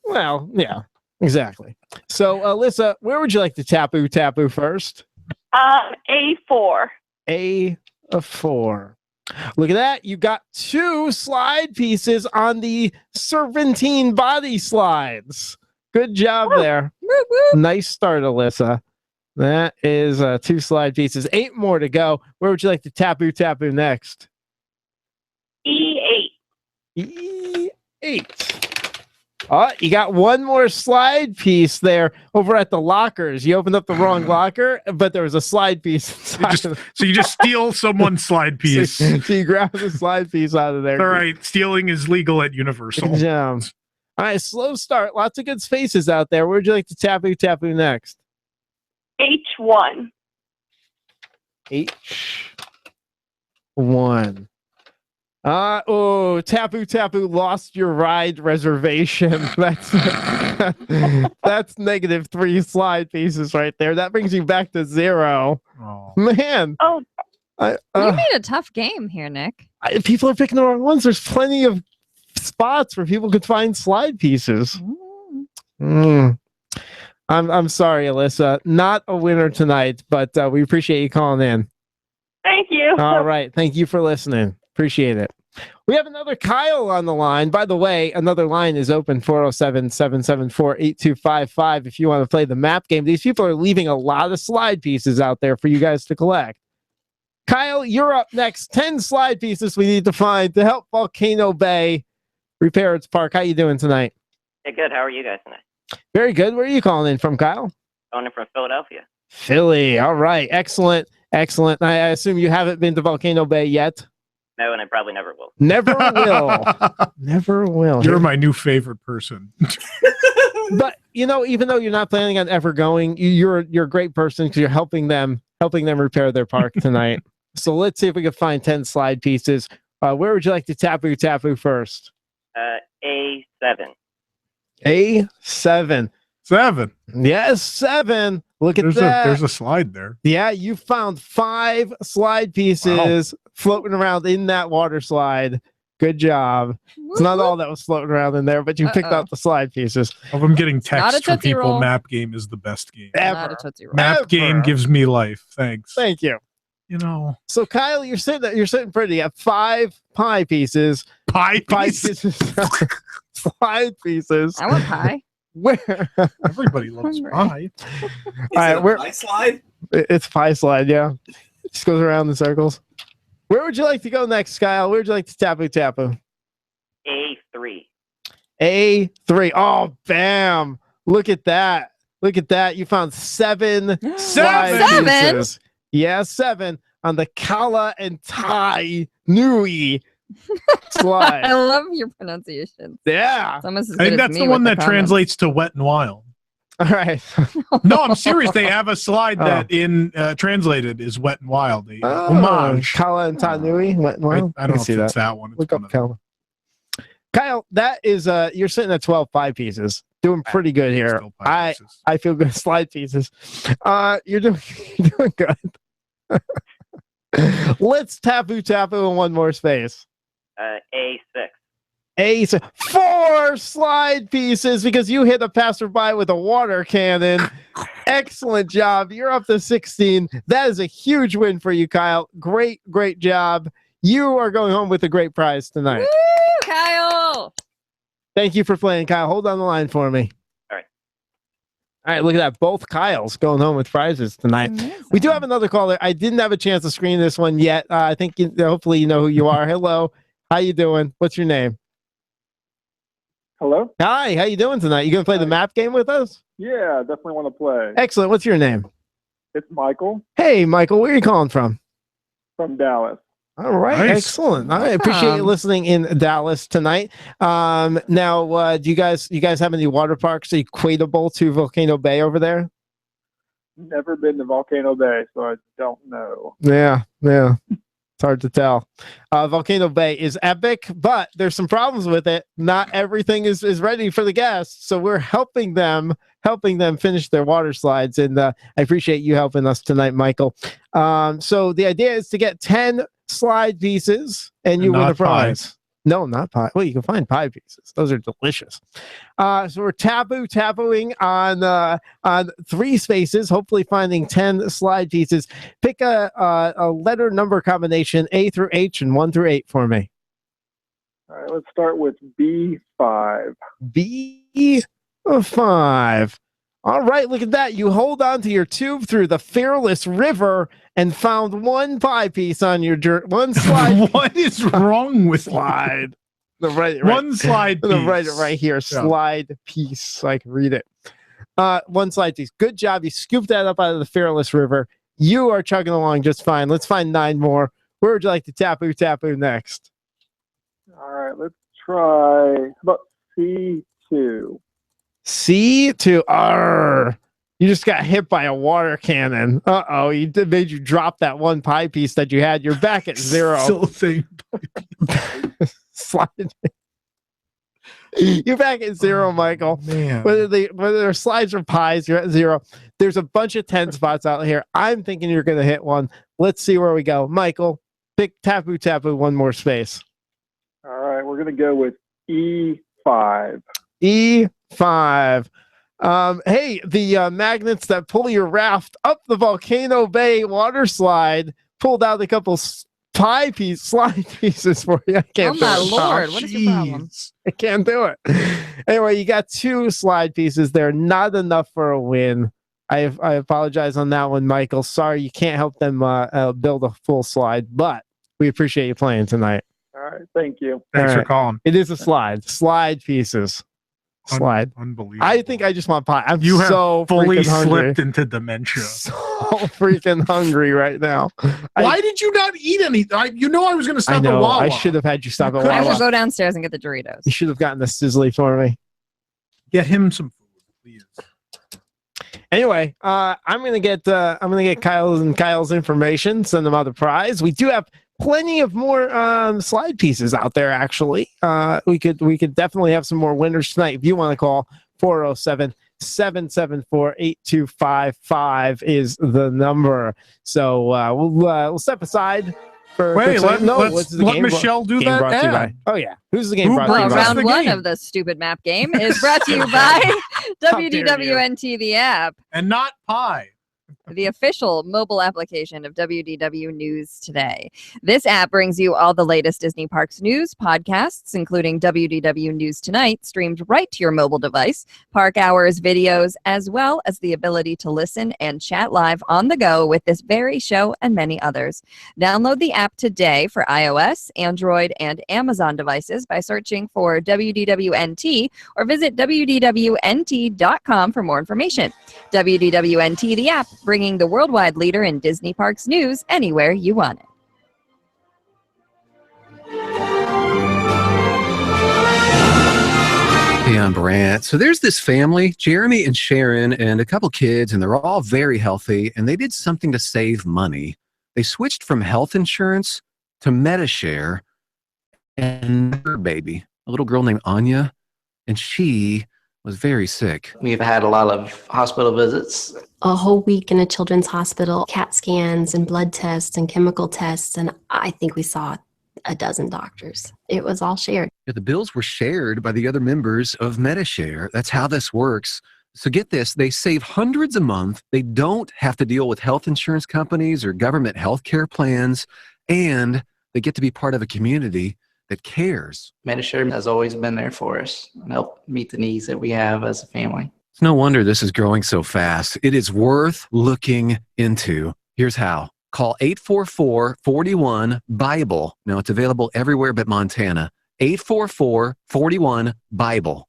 Well, yeah, exactly. So, Alyssa, where would you like to tapu first? A4. A4. Look at that. You got 2 slide pieces on the serpentine body slides. Good job there. Nice start, Alyssa. That is 2 slide pieces. 8 more to go. Where would you like to tapu next? E8. E8. Oh, you got one more slide piece there over at the lockers. You opened up the wrong locker, but there was a slide piece inside. So you just steal someone's slide piece. So you grab the slide piece out of there. All right, stealing is legal at Universal. Good job. All right, slow start. Lots of good spaces out there. Where would you like to tapu next? H1. H1. Tapu lost your ride reservation. That's -3 slide pieces right there. That brings you back to 0. Oh. Man. Oh, you made a tough game here, Nick. People are picking the wrong ones. There's plenty of spots where people could find slide pieces. I'm sorry, Alyssa. Not a winner tonight, but we appreciate you calling in. thank you. All right. Thank you for listening. Appreciate it. We have another Kyle on the line. By the way, another line is open, 407-774-8255. If you want to play the map game, these people are leaving a lot of slide pieces out there for you guys to collect. Kyle, you're up next. 10 slide pieces we need to find to help Volcano Bay repair its park. How you doing tonight? Hey, good. How are you guys tonight? Very good. Where are you calling in from, Kyle? Calling in from Philadelphia. Philly. All right. Excellent. Excellent. I assume you haven't been to Volcano Bay yet? No, and I probably never will. Never will. Never will. You're my new favorite person. But even though you're not planning on ever going, you're a great person because you're helping them repair their park tonight. So let's see if we can find 10 slide pieces. Where would you like to tapu first? A7. A7. 7. Yes, 7. Look at that. There's a slide there. Yeah, you found 5 slide pieces floating around in that water slide. Good job. It's not all that was floating around in there, but you picked out the slide pieces. If I'm getting Not a texts from Tootsie people, Roll. map game is the best game. Ever. Map game gives me life. Thanks. Thank you. So Kyle, you're sitting pretty. You have 5 pie pieces. Pie pieces. Slide pieces. I want pie. Where? Everybody loves pie. Is right, it a where- pie slide? It's pie slide, yeah. It just goes around in circles. Where would you like to go next, Kyle? Where would you like to tapu? A3. A3. Oh, bam. Look at that. Look at that. You found 7 slide pieces. Yeah, 7 on the Kala and Tai Nui slide. I love your pronunciation. Yeah. It's almost as I good think as that's me the with one that comments. translates to wet and wild. All right. No, I'm serious. They have a slide that in translated is wet and wild. The homage. Kala and Tai Nui. I don't know if it's that one. It's Look up Kala. Kyle, that is you're sitting at 12 pie pieces. Doing pretty good here. I feel good. Slide pieces. You're doing good. Let's tapu in one more space. A6. A 4 slide pieces because you hit a passerby with a water cannon. Excellent job. You're up to 16. That is a huge win for you, Kyle. Great job. You are going home with a great prize tonight. Woo, Kyle! Thank you for playing, Kyle. Hold on the line for me. All right. All right, look at that. Both Kyles going home with prizes tonight. We do have another caller. I didn't have a chance to screen this one yet. I think hopefully you know who you are. Hello. How you doing? What's your name? Hello? Hi, how you doing tonight? You going to play the map game with us? Yeah, definitely want to play. Excellent. What's your name? It's Michael Hey, Michael. Where are you calling from? from Dallas. All right, Nice. excellent. I appreciate you listening in Dallas tonight. Now, do you guys have any water parks equatable to Volcano Bay over there? Never been to Volcano Bay, so I don't know. Yeah. It's hard to tell. Volcano Bay is epic, but there's some problems with it. Not everything is ready for the guests, so we're helping them finish their water slides, and I appreciate you helping us tonight, Michael. So the idea is to get 10 slide pieces, and you win a not prize. pies. No, not pie. Well, you can find pie pieces. Those are delicious. So we're tapuing on 3 spaces, hopefully finding 10 slide pieces. Pick a letter number combination, A through H and 1 through 8 for me. All right, let's start with B5. B5. All right, look at that. You hold on to your tube through the Fearless River and found 1 pie piece on your one slide. What is wrong with slide? One slide I'm gonna write it piece. right here. Yeah. Slide piece, so I can read it. One slide piece. Good job. You scooped that up out of the Fearless River. You are chugging along just fine. Let's find 9 more. Where would you like to tapu next? All right, let's try about C2. C2. Arr. You just got hit by a water cannon. Uh-oh. Made you drop that one pie piece that you had. You're back at 0. Still same. Slide. You're back at 0, Michael. Man. Whether they're slides or pies, you're at 0. There's a bunch of 10 spots out here. I'm thinking you're going to hit one. Let's see where we go. Michael, pick tapu one more space. All right, we're going to go with E5. E5. Hey, the magnets that pull your raft up the Volcano Bay water slide pulled out a couple slide pieces for you. I can't Oh my do it. Lord, what is your problem? I can't do it. Anyway, you got 2 slide pieces there. Not enough for a win. I apologize on that one, Michael. Sorry, you can't help them build a full slide, but we appreciate you playing tonight. All right, thank you. Thanks for calling. It is a slide. Slide pieces. Slide. Unbelievable. I think I just want pie. I'm You have so fully freaking hungry. slipped into dementia. So freaking hungry right now. Why did you not eat any? You know I was going to I stop at know. Wawa. I should have had you stop at I will Wawa. go downstairs and get the Doritos. You should have gotten the sizzly for me. Get him some food, please. Anyway, I'm gonna get Kyle's information. Send them out the prize. We do have plenty of more slide pieces out there. Actually, we could definitely have some more winners tonight. If you want to call 407-774-8255 is the number. So we'll step aside. Wait, let Michelle do that brought to you by. ad. Oh yeah, who's the game brought to Well, you by? round 1 of the stupid map game is brought to you by WDWNT, the app, and not pie. the official mobile application of WDW News Today. This app brings you all the latest Disney Parks news, podcasts, including WDW News Tonight, streamed right to your mobile device, park hours, videos, as well as the ability to listen and chat live on the go with this very show and many others. Download the app today for iOS, Android, and Amazon devices by searching for WDWNT or visit WDWNT.com for more information. WDWNT, the app, bringing the worldwide leader in Disney Parks news anywhere you want it. Hey, I'm Brant. So there's this family, Jeremy and Sharon, and a couple kids, and they're all very healthy, and they did something to save money. They switched from health insurance to MediShare, and her baby, a little girl named Anya, and she was very sick. We've had a lot of hospital visits. A whole week in a children's hospital, CAT scans and blood tests and chemical tests, and I think we saw a dozen doctors. It was all shared. The bills were shared by the other members of MediShare. That's how this works. So get this, they save hundreds a month. They don't have to deal with health insurance companies or government health care plans, and they get to be part of a community that cares. MediShare has always been there for us and helped meet the needs that we have as a family. It's no wonder this is growing so fast. It is worth looking into. Here's how. Call 844-41-BIBLE. Now, it's available everywhere but Montana. 844-41-BIBLE.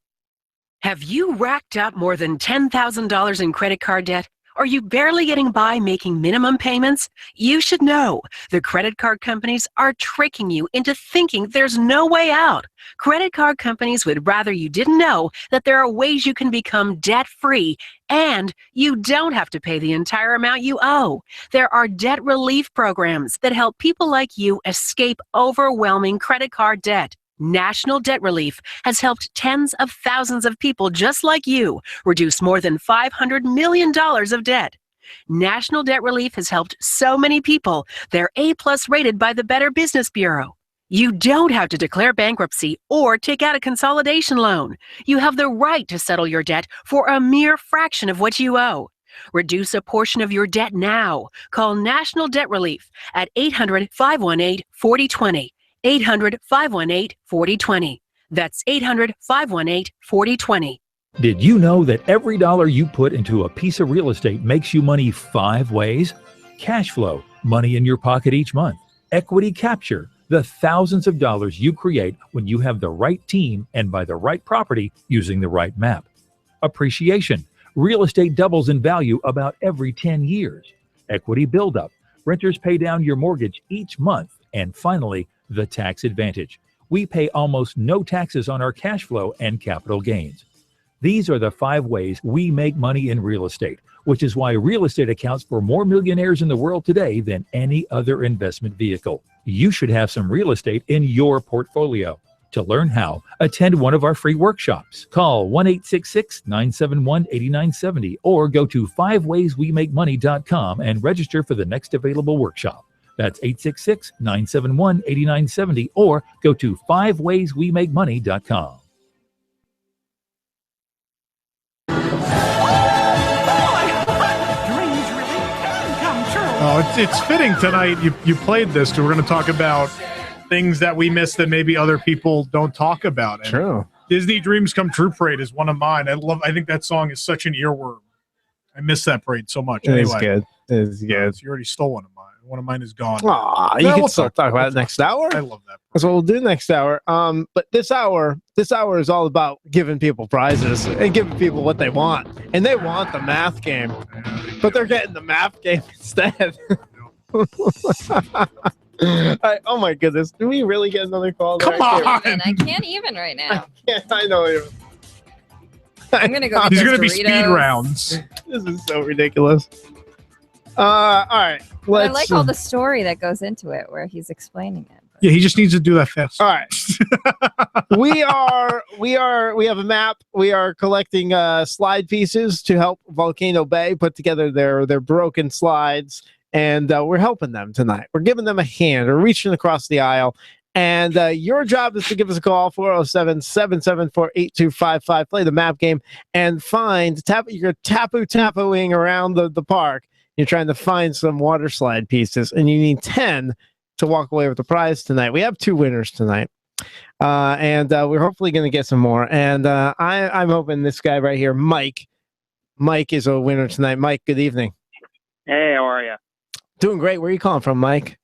Have you racked up more than $10,000 in credit card debt? Are you barely getting by making minimum payments? You should know the credit card companies are tricking you into thinking there's no way out. Credit card companies would rather you didn't know that there are ways you can become debt-free and you don't have to pay the entire amount you owe. There are debt relief programs that help people like you escape overwhelming credit card debt. National Debt Relief has helped tens of thousands of people just like you reduce more than $500 million of debt. National Debt Relief has helped so many people. They're A+ rated by the Better Business Bureau. You don't have to declare bankruptcy or take out a consolidation loan. You have the right to settle your debt for a mere fraction of what you owe. Reduce a portion of your debt now. Call National Debt Relief at 800-518-4020. 800-518-4020. That's 800-518-4020. Did you know that every dollar you put into a piece of real estate makes you money 5 ways? Cash flow, money in your pocket each month. Equity capture, the the thousands of dollars you create when you have the right team and buy the right property using the right map. Appreciation. Real estate doubles in value about every 10 years. Equity buildup. Renters pay down your mortgage each month. And finally, the tax advantage. We pay almost no taxes on our cash flow and capital gains. These are the 5 ways we make money in real estate, which is why real estate accounts for more millionaires in the world today than any other investment vehicle. You should have some real estate in your portfolio. To learn how, attend one of our free workshops. Call 1-866-971-8970 or go to 5wayswemakemoney.com and register for the next available workshop. That's 866-971-8970 or go to 5wayswemakemoney.com. Oh, it's fitting tonight. You played this because we're going to talk about things that we miss that maybe other people don't talk about. And True. Disney Dreams Come True Parade is one of mine. I think that song is such an earworm. I miss that parade so much. It is good. It is good. So you already stole one of mine. One of mine is gone. Aw, you can still talk about it next hour. I love that. That's what we'll do next hour. But this hour is all about giving people prizes and giving people what they want. And they want the math game, but they're getting the math game instead. Oh my goodness! Do we really get another call? Come on! I can't even right now. I know. I'm gonna go. These get are those gonna be speed Doritos. rounds. This is so ridiculous. All right. I like all the story that goes into it, where he's explaining it. Yeah, he just needs to do that fast. All right. we have a map. We are collecting slide pieces to help Volcano Bay put together their broken slides, and we're helping them tonight. We're giving them a hand. We're reaching across the aisle. And your job is to give us a call, 407-774-8255. Play the map game and you're tapu-tapuing around the park. You're trying to find some water slide pieces, and you need 10 to walk away with the prize tonight. We have 2 winners tonight, and we're hopefully going to get some more. And I'm hoping this guy right here, Mike is a winner tonight. Mike, good evening. Hey, how are you? Doing great. Where are you calling from, Mike?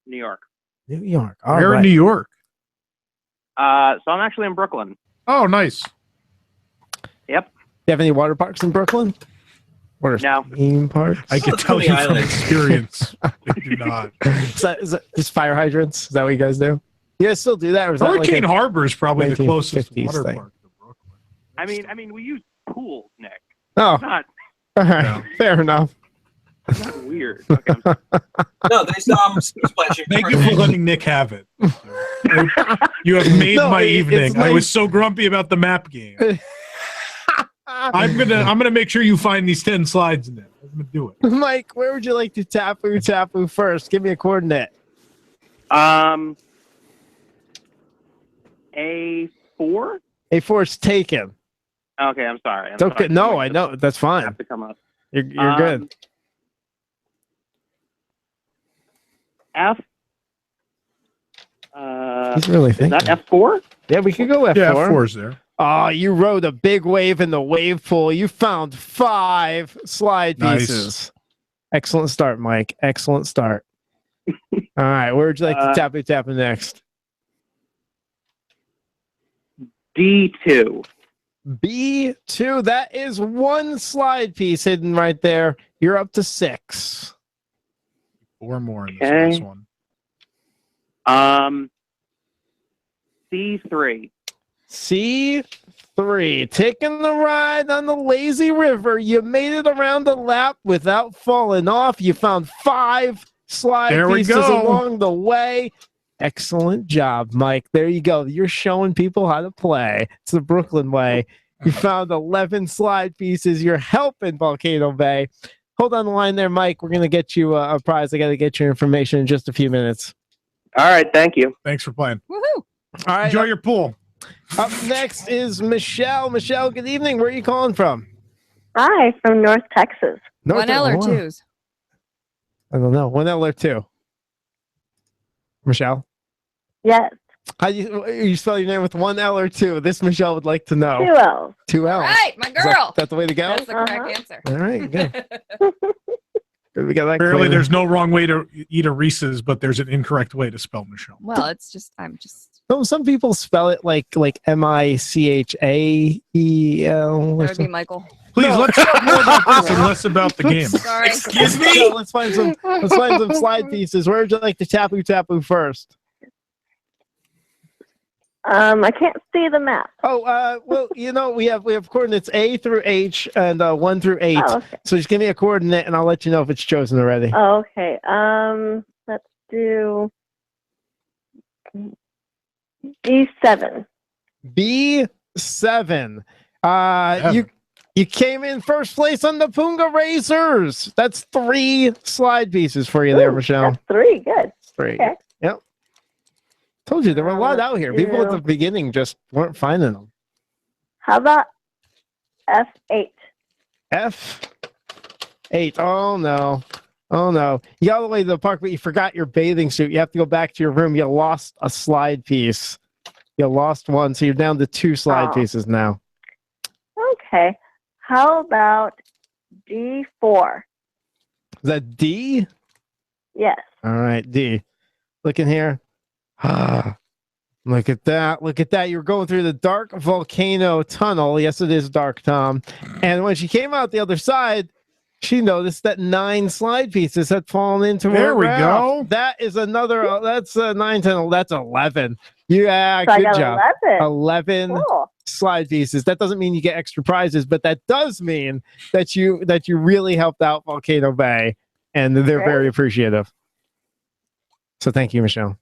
New York. New York. All Where right. in New York? So I'm actually in Brooklyn. Oh, nice. Yep. Do you have any water parks in Brooklyn? No. Theme parks? I can tell you from experience. I do not. Is that just fire hydrants? Is that what you guys do? You guys still do that? Or is that Hurricane like Harbor is probably the closest 1950s water thing? park. I mean, we use pools, Nick. Oh. It's not All right. Fair enough. weird. Okay, No, there's splashing. Thank you for letting Nick have it. You have made my evening. I was so grumpy about the map game. I'm gonna make sure you find these 10 slides in it. I'm gonna do it. Mike, where would you like to tapu first? Give me a coordinate. A4. A4 is taken. Okay, I'm sorry. It's okay. No, I know. That's fine. Have to come up. You're good. F. He's really thinking. Is that F4? Yeah, we could go F4. Yeah, F4's there. Oh, you rode a big wave in the wave pool. You found 5 slide pieces. Excellent start, Mike. Excellent start. All right, where would you like to tap next? D2. B2. That is 1 slide piece hidden right there. You're up to 6. 4 more in this next one. C3. C3. Taking the ride on the lazy river. You made it around the lap without falling off. You found 5 slide pieces along the way. Excellent job, Mike. There you go. You're showing people how to play. It's the Brooklyn way. You found 11 slide pieces. You're helping Volcano Bay. Hold on the line there, Mike. We're going to get you a prize. I got to get your information in just a few minutes. All right. Thank you. Thanks for playing. Woohoo! All right. Enjoy your pool. Up next is Michelle. Michelle, good evening. Where are you calling from? Hi, from North Texas. North 1L or 2s? I don't know. 1L or 2? Michelle? Yes. How you spell your name with 1L or 2? This Michelle would like to know. 2 L's. 2 L's. Right, my girl. Is that the way to go? That's the correct answer. All right, good. We got that. Apparently, clear. there's no wrong way to eat a Reese's, but there's an incorrect way to spell Michelle. Well, it's just I'm just. Some people spell it like MICHAEL. That would be Michael. Please let's talk more about this and less about the game. Sorry. Excuse me? So let's find some slide pieces. Where would you like to tapu first? I can't see the map. Oh, well, we have coordinates A through H and 1 through 8. Oh, okay. So just give me a coordinate and I'll let you know if it's chosen already. Oh, okay. Let's do B7. B7. You came in first place on the Punga Racers. That's 3 slide pieces for you there, Ooh, Michelle. That's 3. Good. 3. Okay. Yep. Told you there were a lot out here. People at the beginning just weren't finding them. How about F8? F8. Oh no. Oh no. You got all the way to the park, but you forgot your bathing suit. You have to go back to your room. You lost a slide piece. You lost one, so you're down to 2 slide pieces now. Okay. How about D4? Is that D? Yes. All right, D. Look in here. Look at that. Look at that. You're going through the dark volcano tunnel. Yes, it is dark, Tom. And when she came out the other side, she noticed that 9 slide pieces had fallen into her There we raft. go. That is another, that's 9, 10, that's 11. Yeah, So I good got job. 11. 11 Cool. slide pieces. That doesn't mean you get extra prizes, but that does mean that you really helped out Volcano Bay, and they're very appreciative. So thank you, Michelle.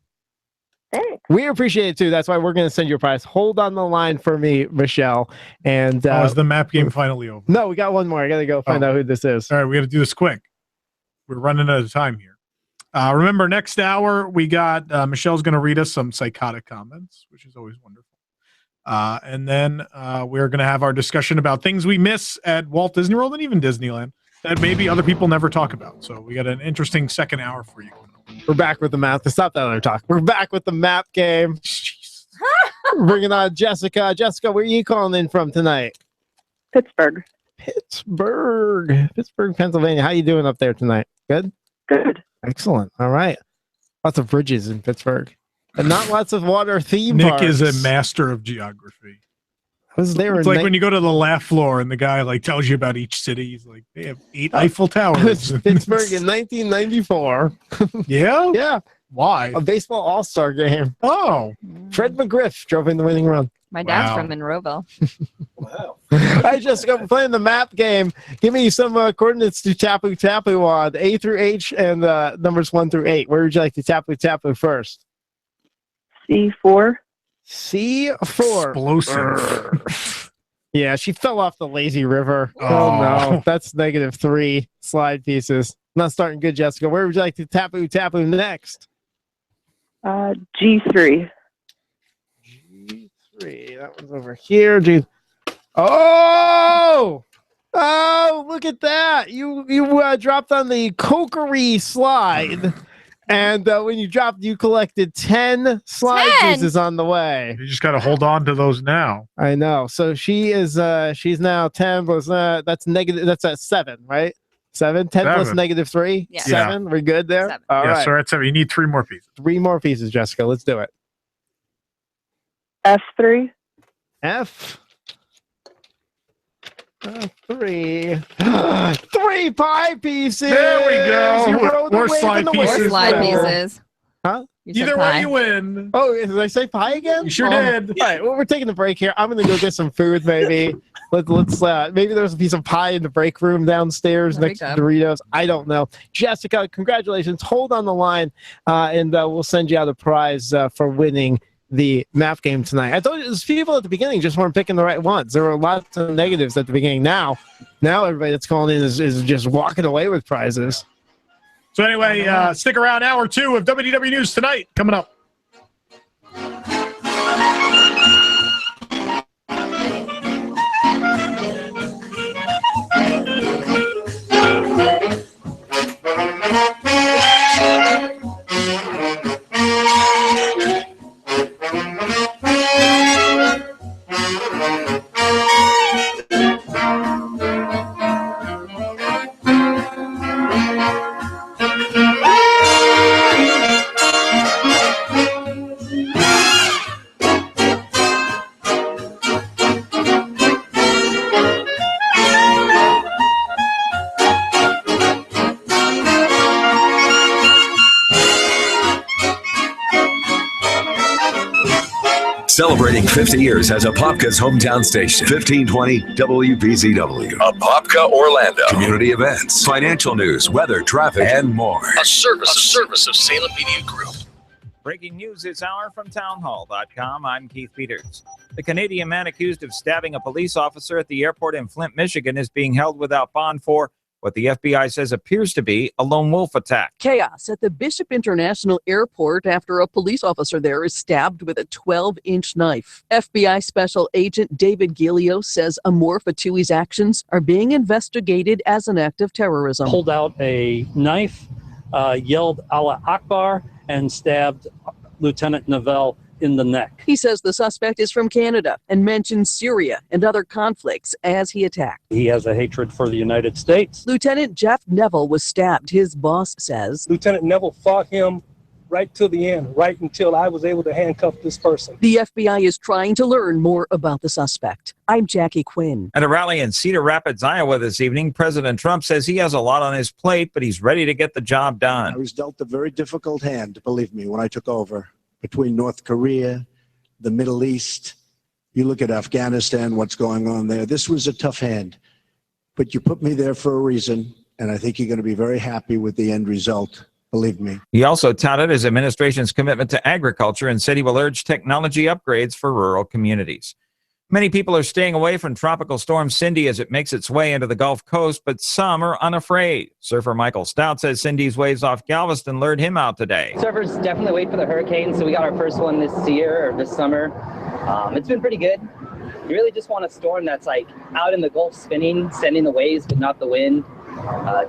Thanks. We appreciate it too. That's why we're going to send you a prize. Hold on the line for me, Michelle. And is the map game finally over? No, we got one more. I got to go find out who this is. All right, we got to do this quick. We're running out of time here. Remember, next hour we got Michelle's going to read us some Psychotic comments, which is always wonderful. And then we're going to have our discussion about things we miss at Walt Disney World and even Disneyland that maybe other people never talk about. So we got an interesting second hour for you. We're back with the map. Stop that other talk. We're back with the map game. Bringing on Jessica. Jessica, where are you calling in from tonight? Pittsburgh. Pittsburgh, Pennsylvania. How you doing up there tonight? Good? Good. Excellent. All right. Lots of bridges in Pittsburgh. And not lots of water theme Nick parks. is a master of geography. I was there It's like when you go to the laugh floor and the guy like tells you about each city. He's like, they have 8 Eiffel Towers. Pittsburgh in 1994. Yeah? Yeah. Why? A baseball all-star game. Oh. Fred McGriff drove in the winning run. My dad's from Monroeville. Hi, Jessica. We're playing the map game. Give me some coordinates to Tapu Tapu on A through H and numbers 1 through 8. Where would you like to Tapu Tapu first? C4. C4. Explosive. Yeah, she fell off the lazy river. Oh, Oh. no. That's -3 slide pieces. Not starting good, Jessica. Where would you like to Tapu Tapu next? G3. G3. That one's over here. Oh! Oh, look at that. You dropped on the Kokery slide. And when you dropped, you collected 10 slide 10? pieces on the way. You just got to hold on to those now. I know. So she's now 10 plus that's negative. That's at 7, right? 7. 10 plus 7. -3. Yeah. 7. We're good there. 7. All yeah, right. so that's 7. You need 3 more pieces. 3 more pieces, Jessica. Let's do it. F3. F. 3. 3 pie pieces. There we go. You rode More the wave slide in the pieces. wave More slide pool. pieces. Huh? You said Either pie. way, you win. Oh, did I say pie again? You sure did. All right, well, we're taking a break here. I'm gonna go get some food, maybe. Let's maybe there's a piece of pie in the break room downstairs There we next to go. Doritos. I don't know. Jessica, congratulations. Hold on the line, and we'll send you out a prize for winning the map game tonight. I told you, there's people at the beginning just weren't picking the right ones. There were lots of negatives at the beginning. Now everybody that's calling in is just walking away with prizes. So anyway, stick around. Hour 2 of WDW News Tonight coming up. Celebrating 50 years as Apopka's hometown station. 1520 WBZW. Apopka, Orlando. Community events, financial news, weather, traffic, and more. A service of Salem Media Group. Breaking news this hour from townhall.com. I'm Keith Peters. The Canadian man accused of stabbing a police officer at the airport in Flint, Michigan is being held without bond for what the FBI says appears to be a lone wolf attack. Chaos at the Bishop International Airport after a police officer there is stabbed with a 12-inch knife. FBI Special Agent David Gilio says Amor Fatui's actions are being investigated as an act of terrorism. Pulled out a knife, yelled Allah Akbar, and stabbed Lieutenant Novell in the neck. He says the suspect is from Canada and mentions Syria and other conflicts as he attacked. He has a hatred for the United States. Lieutenant Jeff Neville was stabbed, his boss says. Lieutenant Neville fought him right to the end, right until I was able to handcuff this person. The FBI is trying to learn more about the suspect. I'm Jackie Quinn. At a rally in Cedar Rapids, Iowa this evening, President Trump says he has a lot on his plate, but he's ready to get the job done. I was dealt a very difficult hand, believe me, when I took over. Between North Korea, the Middle East, you look at Afghanistan, what's going on there. This was a tough hand, but you put me there for a reason, and I think you're going to be very happy with the end result. Believe me. He also touted his administration's commitment to agriculture and said he will urge technology upgrades for rural communities. Many people are staying away from Tropical Storm Cindy as it makes its way into the Gulf Coast, but some are unafraid. Surfer Michael Stout says Cindy's waves off Galveston lured him out today. Surfers definitely wait for the hurricane, so we got our first one this year, or this summer. It's been pretty good. You really just want a storm that's like out in the Gulf spinning, sending the waves, but not the wind.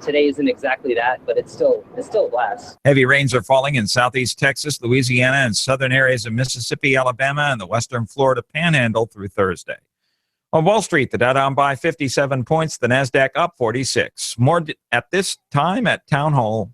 Today isn't exactly that, but it's still a blast. Heavy rains are falling in southeast Texas, Louisiana, and southern areas of Mississippi, Alabama, and the western Florida panhandle through Thursday. On Wall Street, the Dow down by 57 points, the NASDAQ up 46. More at this time at Town Hall.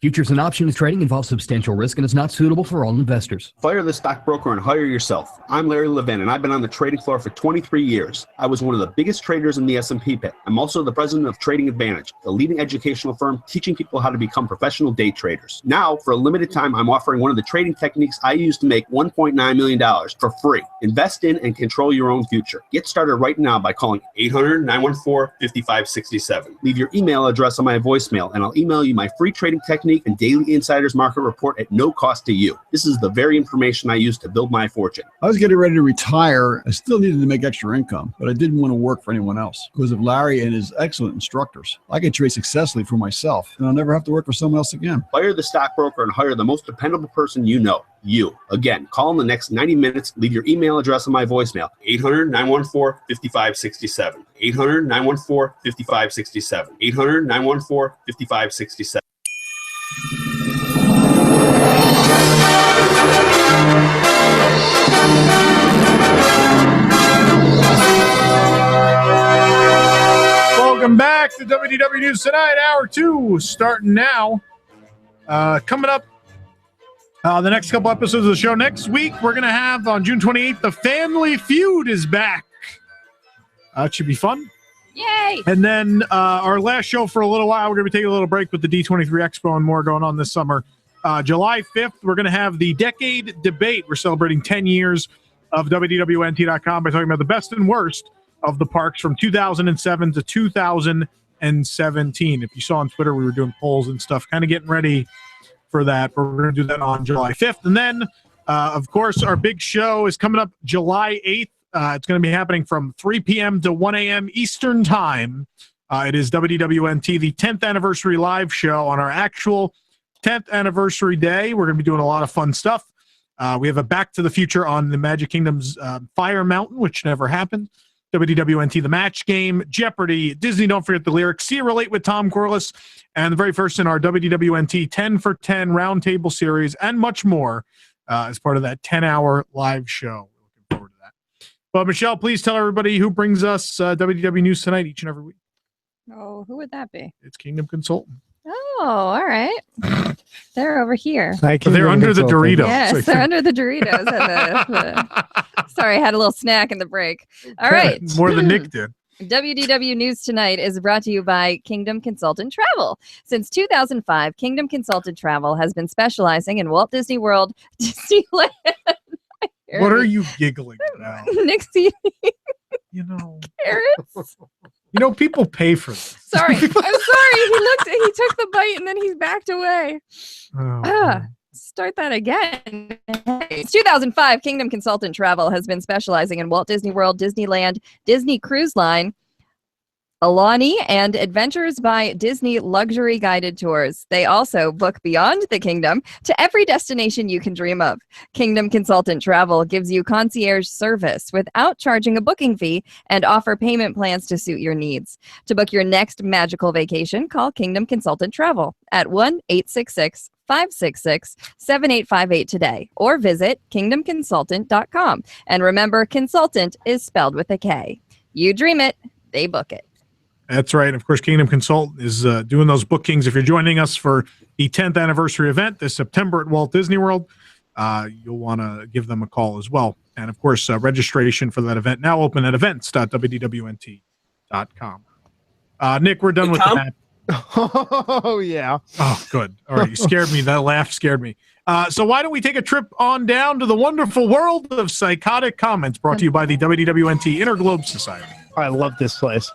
Futures and options trading involves substantial risk and is not suitable for all investors. Fire the stockbroker and hire yourself. I'm Larry Levin, and I've been on the trading floor for 23 years. I was one of the biggest traders in the S&P pit. I'm also the president of Trading Advantage, the leading educational firm teaching people how to become professional day traders. Now, for a limited time, I'm offering one of the trading techniques I use to make $1.9 million for free. Invest in and control your own future. Get started right now by calling 800-914-5567. Leave your email address on my voicemail, and I'll email you my free trading technique and daily insiders market report at no cost to you. This is the very information I use to build my fortune. I was getting ready to retire. I still needed to make extra income, but I didn't want to work for anyone else. Because of Larry and his excellent instructors, I could trade successfully for myself, and I'll never have to work for someone else again. Fire the stockbroker and hire the most dependable person you know. You. Again, call in the next 90 minutes. Leave your email address on my voicemail. 800-914-5567. 800-914-5567. 800-914-5567. Welcome back to WDW News Tonight, Hour 2, starting now. Coming up, the next couple episodes of the show. Next week, we're going to have, on June 28th, The Family Feud is back. It should be fun. Yay! And then our last show for a little while, we're going to be taking a little break with the D23 Expo and more going on this summer. July 5th, we're going to have the Decade Debate. We're celebrating 10 years of WDWNT.com by talking about the best and worst of the parks from 2007 to 2017. If you saw on Twitter, we were doing polls and stuff, kind of getting ready for that. But we're going to do that on July 5th. And then, of course, our big show is coming up July 8th. It's going to be happening from 3 p.m. to 1 a.m. Eastern Time. It is WDWNT, the 10th anniversary live show on our actual 10th anniversary day. We're going to be doing a lot of fun stuff. We have a Back to the Future on the Magic Kingdom's Fire Mountain, which never happened. WDWNT, The Match Game, Jeopardy, Disney, Don't Forget the Lyrics, See You Relate with Tom Corliss, and the very first in our WDWNT 10 for 10 roundtable series, and much more as part of that 10-hour live show. We're looking forward to that. But Michelle, please tell everybody who brings us WDW News Tonight each and every week. Oh, who would that be? It's Kingdom Consultant. Oh, all right. They're over here. They're under the Doritos. Yes, they're under the Doritos. Sorry, I had a little snack in the break. All right. More than Nick did. WDW News Tonight is brought to you by Kingdom Consultant Travel. Since 2005, Kingdom Consultant Travel has been specializing in Walt Disney World, Disneyland, What are you giggling about? Nick's eating You know, carrots. People pay for this. Sorry. I'm sorry. He took the bite and then he's backed away. Start that again. Since 2005, Kingdom Consultant Travel has been specializing in Walt Disney World, Disneyland, Disney Cruise Line, Alani, and Adventures by Disney luxury guided tours. They also book beyond the kingdom to every destination you can dream of. Kingdom Consultant Travel gives you concierge service without charging a booking fee and offer payment plans to suit your needs. To book your next magical vacation, call Kingdom Consultant Travel at 1-866-566-7858 today or visit kingdomconsultant.com. And remember, consultant is spelled with a K. You dream it, they book it. That's right. Of course, Kingdom Consult is doing those bookings. If you're joining us for the 10th anniversary event this September at Walt Disney World, you'll want to give them a call as well. And of course, registration for that event now open at events.wdwnt.com. Nick, we're done with that. Oh, yeah. Oh, good. All right. You scared me. That laugh scared me. So why don't we take a trip on down to the wonderful world of Psychotic Comments, brought to you by the WDWNT Interglobe Society. I love this place.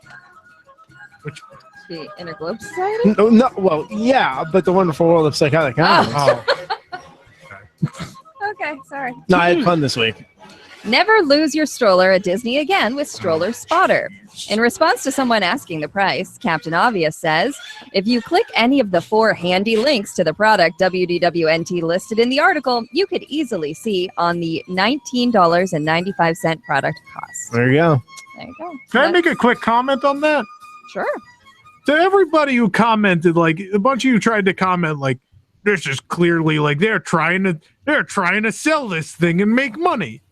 Which the Interglobe Society? No, well, yeah, but the wonderful world of Psychotic Comments. Okay, sorry. No, I had fun this week. Never lose your stroller at Disney again with Stroller Spotter. In response to someone asking the price, Captain Obvious says, if you click any of the 4 handy links to the product WDWNT listed in the article, you could easily see on the $19.95 product cost. There you go. There you go. Can I make a quick comment on that? Sure. To everybody who commented, like a bunch of you tried to comment, like this is clearly like they're trying to sell this thing and make money.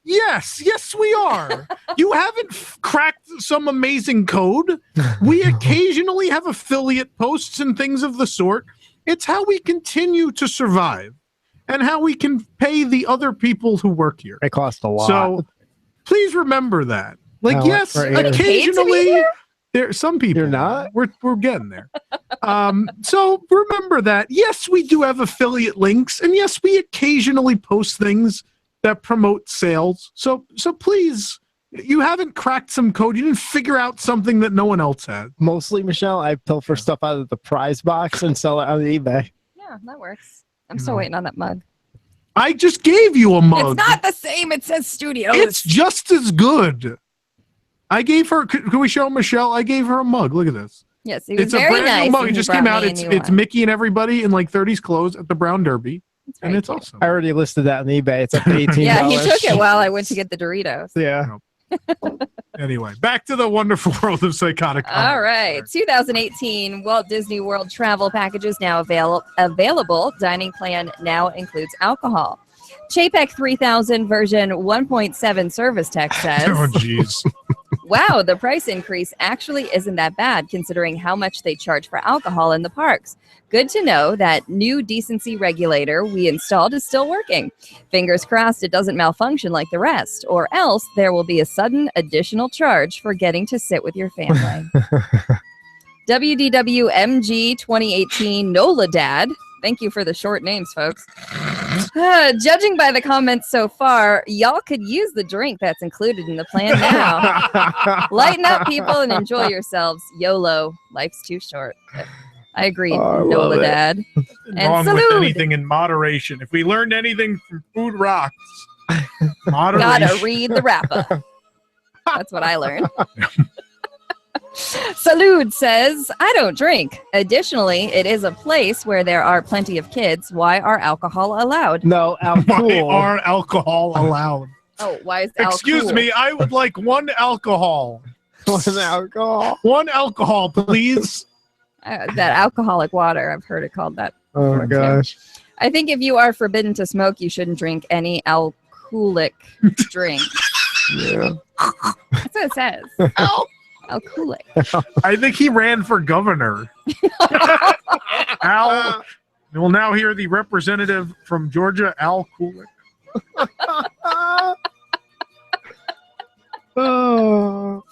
Yes, we are. You haven't cracked some amazing code. We occasionally have affiliate posts and things of the sort. It's how we continue to survive and how we can pay the other people who work here. It costs a lot. So please remember that. Like, yes, occasionally there some people. You're not? We're getting there. So remember that. Yes, we do have affiliate links, and yes, we occasionally post things that promote sales. So please, you haven't cracked some code. You didn't figure out something that no one else had. Mostly, Michelle, I pilfer stuff out of the prize box and sell it on eBay. Yeah, that works. I'm still waiting on that mug. I just gave you a mug. It's not the same. It says studio. It's just as good. I gave her. Can we show Michelle? I gave her a mug. Look at this. Yes, it was it's very a brand nice. new mug. It just came out. It's Mickey and everybody in like 30s clothes at the Brown Derby. And it's awesome. I already listed that on eBay. It's up to $18. Yeah, he took it while I went to get the Doritos. Yeah. Anyway, back to the wonderful world of Psychotic. All right. 2018 Walt Disney World travel packages now available. Dining plan now includes alcohol. Chapek 3000 version 1.7 service tech says, oh, jeez. Wow, the price increase actually isn't that bad considering how much they charge for alcohol in the parks. Good to know that new decency regulator we installed is still working. Fingers crossed it doesn't malfunction like the rest, or else there will be a sudden additional charge for getting to sit with your family. WDW MG 2018 NOLA Dad. Thank you for the short names, folks. Judging by the comments so far, y'all could use the drink that's included in the plan now. Lighten up, people, and enjoy yourselves. YOLO. Life's too short. I agree, NOLA Dad. And Wrong salute. with anything in moderation. If we learned anything from Food Rocks, moderation. Gotta read the wrap-up. That's what I learned. Salud says, I don't drink. Additionally, it is a place where there are plenty of kids. Why are alcohol allowed? No, Why are alcohol allowed? Oh, why is Excuse me, I would like one alcohol. One alcohol? One alcohol, please. That alcoholic water, I've heard it called that. Oh my gosh. I think if you are forbidden to smoke, you shouldn't drink any alcoholic drink. Yeah. That's what it says. Alcoholic. I think he ran for governor. Al, we'll now hear the representative from Georgia, Al Kulik. Oh.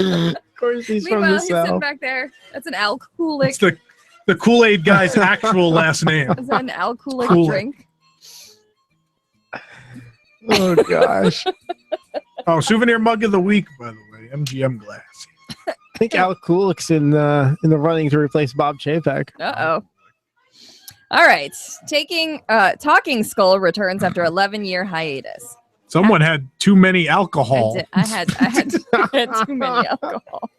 Of course, he's from the Meanwhile, he's sitting South. back there. That's an alcoholic. It's the the Kool-Aid guy's actual last name. Is that an alcoholic Kool-Aid. drink? Oh gosh. Oh, souvenir mug of the week, by the way. MGM glass. I think Al Kulik's in the running to replace Bob Chapek. Uh-oh. All right. Talking Skull returns after 11-year hiatus. Someone had too many alcohol. I had too many alcohol.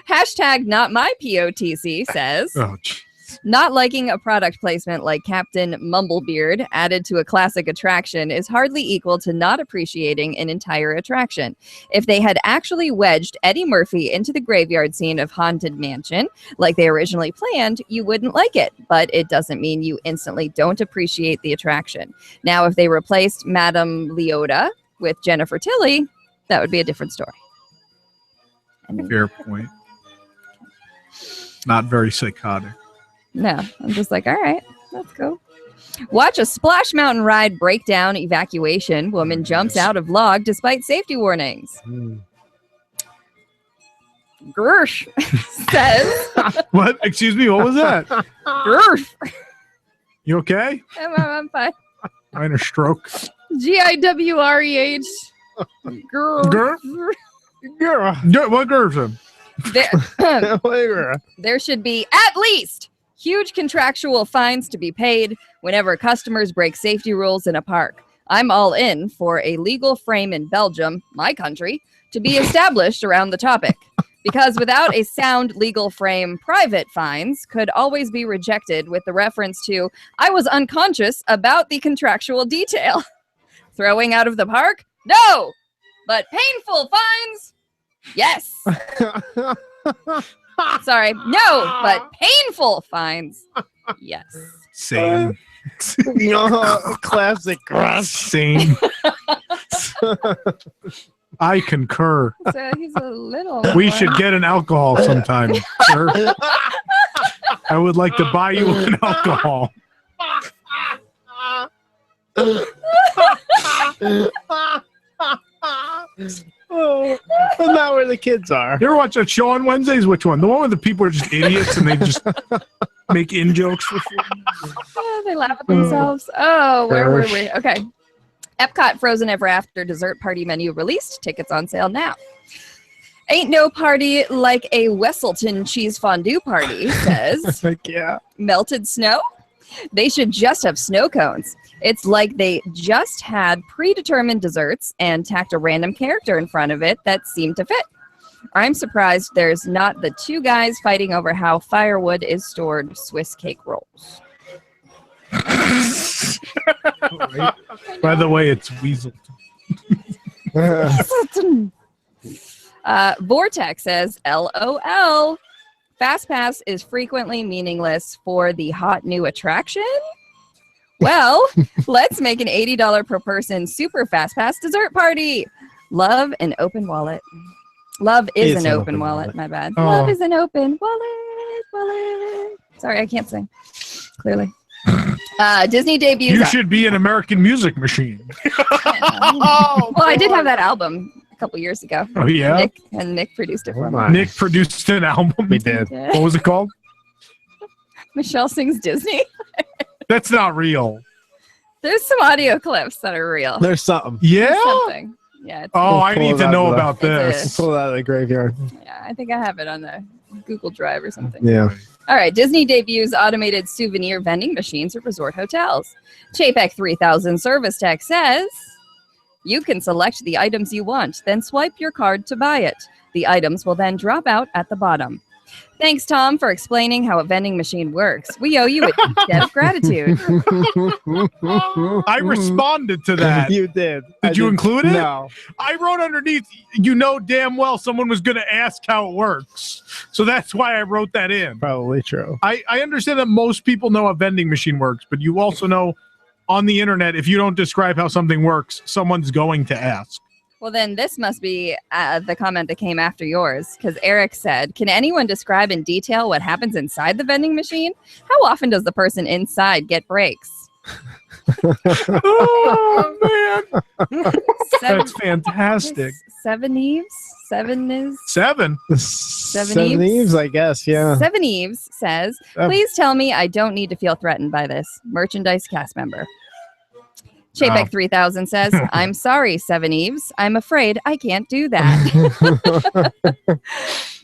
Hashtag not my POTC says, Oh, geez. not liking a product placement like Captain Mumblebeard added to a classic attraction is hardly equal to not appreciating an entire attraction. If they had actually wedged Eddie Murphy into the graveyard scene of Haunted Mansion like they originally planned, you wouldn't like it, but it doesn't mean you instantly don't appreciate the attraction. Now, if they replaced Madame Leota with Jennifer Tilly, that would be a different story. Fair point. Not very psychotic. No, I'm just like, all right, let's go. Watch a Splash Mountain ride breakdown evacuation. Woman jumps out of log despite safety warnings. Gersh says. What? Excuse me, what was that? Gersh. You okay? I'm fine. Minor stroke. GIWREH. Girl? What girl? There should be at least huge contractual fines to be paid whenever customers break safety rules in a park. I'm all in for a legal frame in Belgium, my country, to be established around the topic. Because without a sound legal frame, private fines could always be rejected with the reference to, I was unconscious about the contractual detail. Throwing out of the park? No! But painful fines? Yes. Sorry. No, but painful fines. Yes. Same. Classic Russ. Same. I concur. So he's a little We more. should get an alcohol sometime, sir. I would like to buy you an alcohol. Oh, not where the kids are. You ever watch that show on Wednesdays? Which one? The one where the people are just idiots and they just make in jokes for free? Oh, they laugh at themselves. Oh, where were we? Okay. Epcot Frozen Ever After dessert party menu released. Tickets on sale now. Ain't no party like a Wesselton cheese fondue party, says. Yeah. Melted snow? They should just have snow cones. It's like they just had predetermined desserts and tacked a random character in front of it that seemed to fit. I'm surprised there's not the two guys fighting over how firewood is stored Swiss cake rolls. By the way, it's Weasel. Vortex says, LOL. FastPass is frequently meaningless for the hot new attraction. Well, let's make an $80 per person super FastPass dessert party. Love an open wallet. Love is an open wallet. My bad. Oh. Love is an open wallet. Sorry, I can't sing. Clearly. Disney debuts. You should be an American music machine. Well, I did have that album a couple years ago. Oh, yeah? Nick produced it for me. Nick produced an album. We did. What was it called? Michelle sings Disney. That's not real. There's some audio clips that are real. There's something. Yeah? There's something. Yeah. It's Oh, I pull need it to out know of the- about this. Pull it out of the graveyard. Yeah, I think I have it on the Google Drive or something. Yeah. All right, Disney debuts automated souvenir vending machines at resort hotels. Chapek 3000 service tech says, you can select the items you want, then swipe your card to buy it. The items will then drop out at the bottom. Thanks, Tom, for explaining how a vending machine works. We owe you a debt of gratitude. I responded to that. You did. Did you include it? No. I wrote underneath, you know damn well someone was going to ask how it works. So that's why I wrote that in. Probably true. I understand that most people know a vending machine works, but you also know on the internet, if you don't describe how something works, someone's going to ask. Well, then this must be the comment that came after yours, because Eric said, can anyone describe in detail what happens inside the vending machine? How often does the person inside get breaks? Oh man, that's fantastic. Seven Eves. Seven Eves, I guess. Yeah. Seven Eves says, please tell me I don't need to feel threatened by this. Merchandise cast member. Chapek 3000 says, I'm sorry, Seven Eves. I'm afraid I can't do that.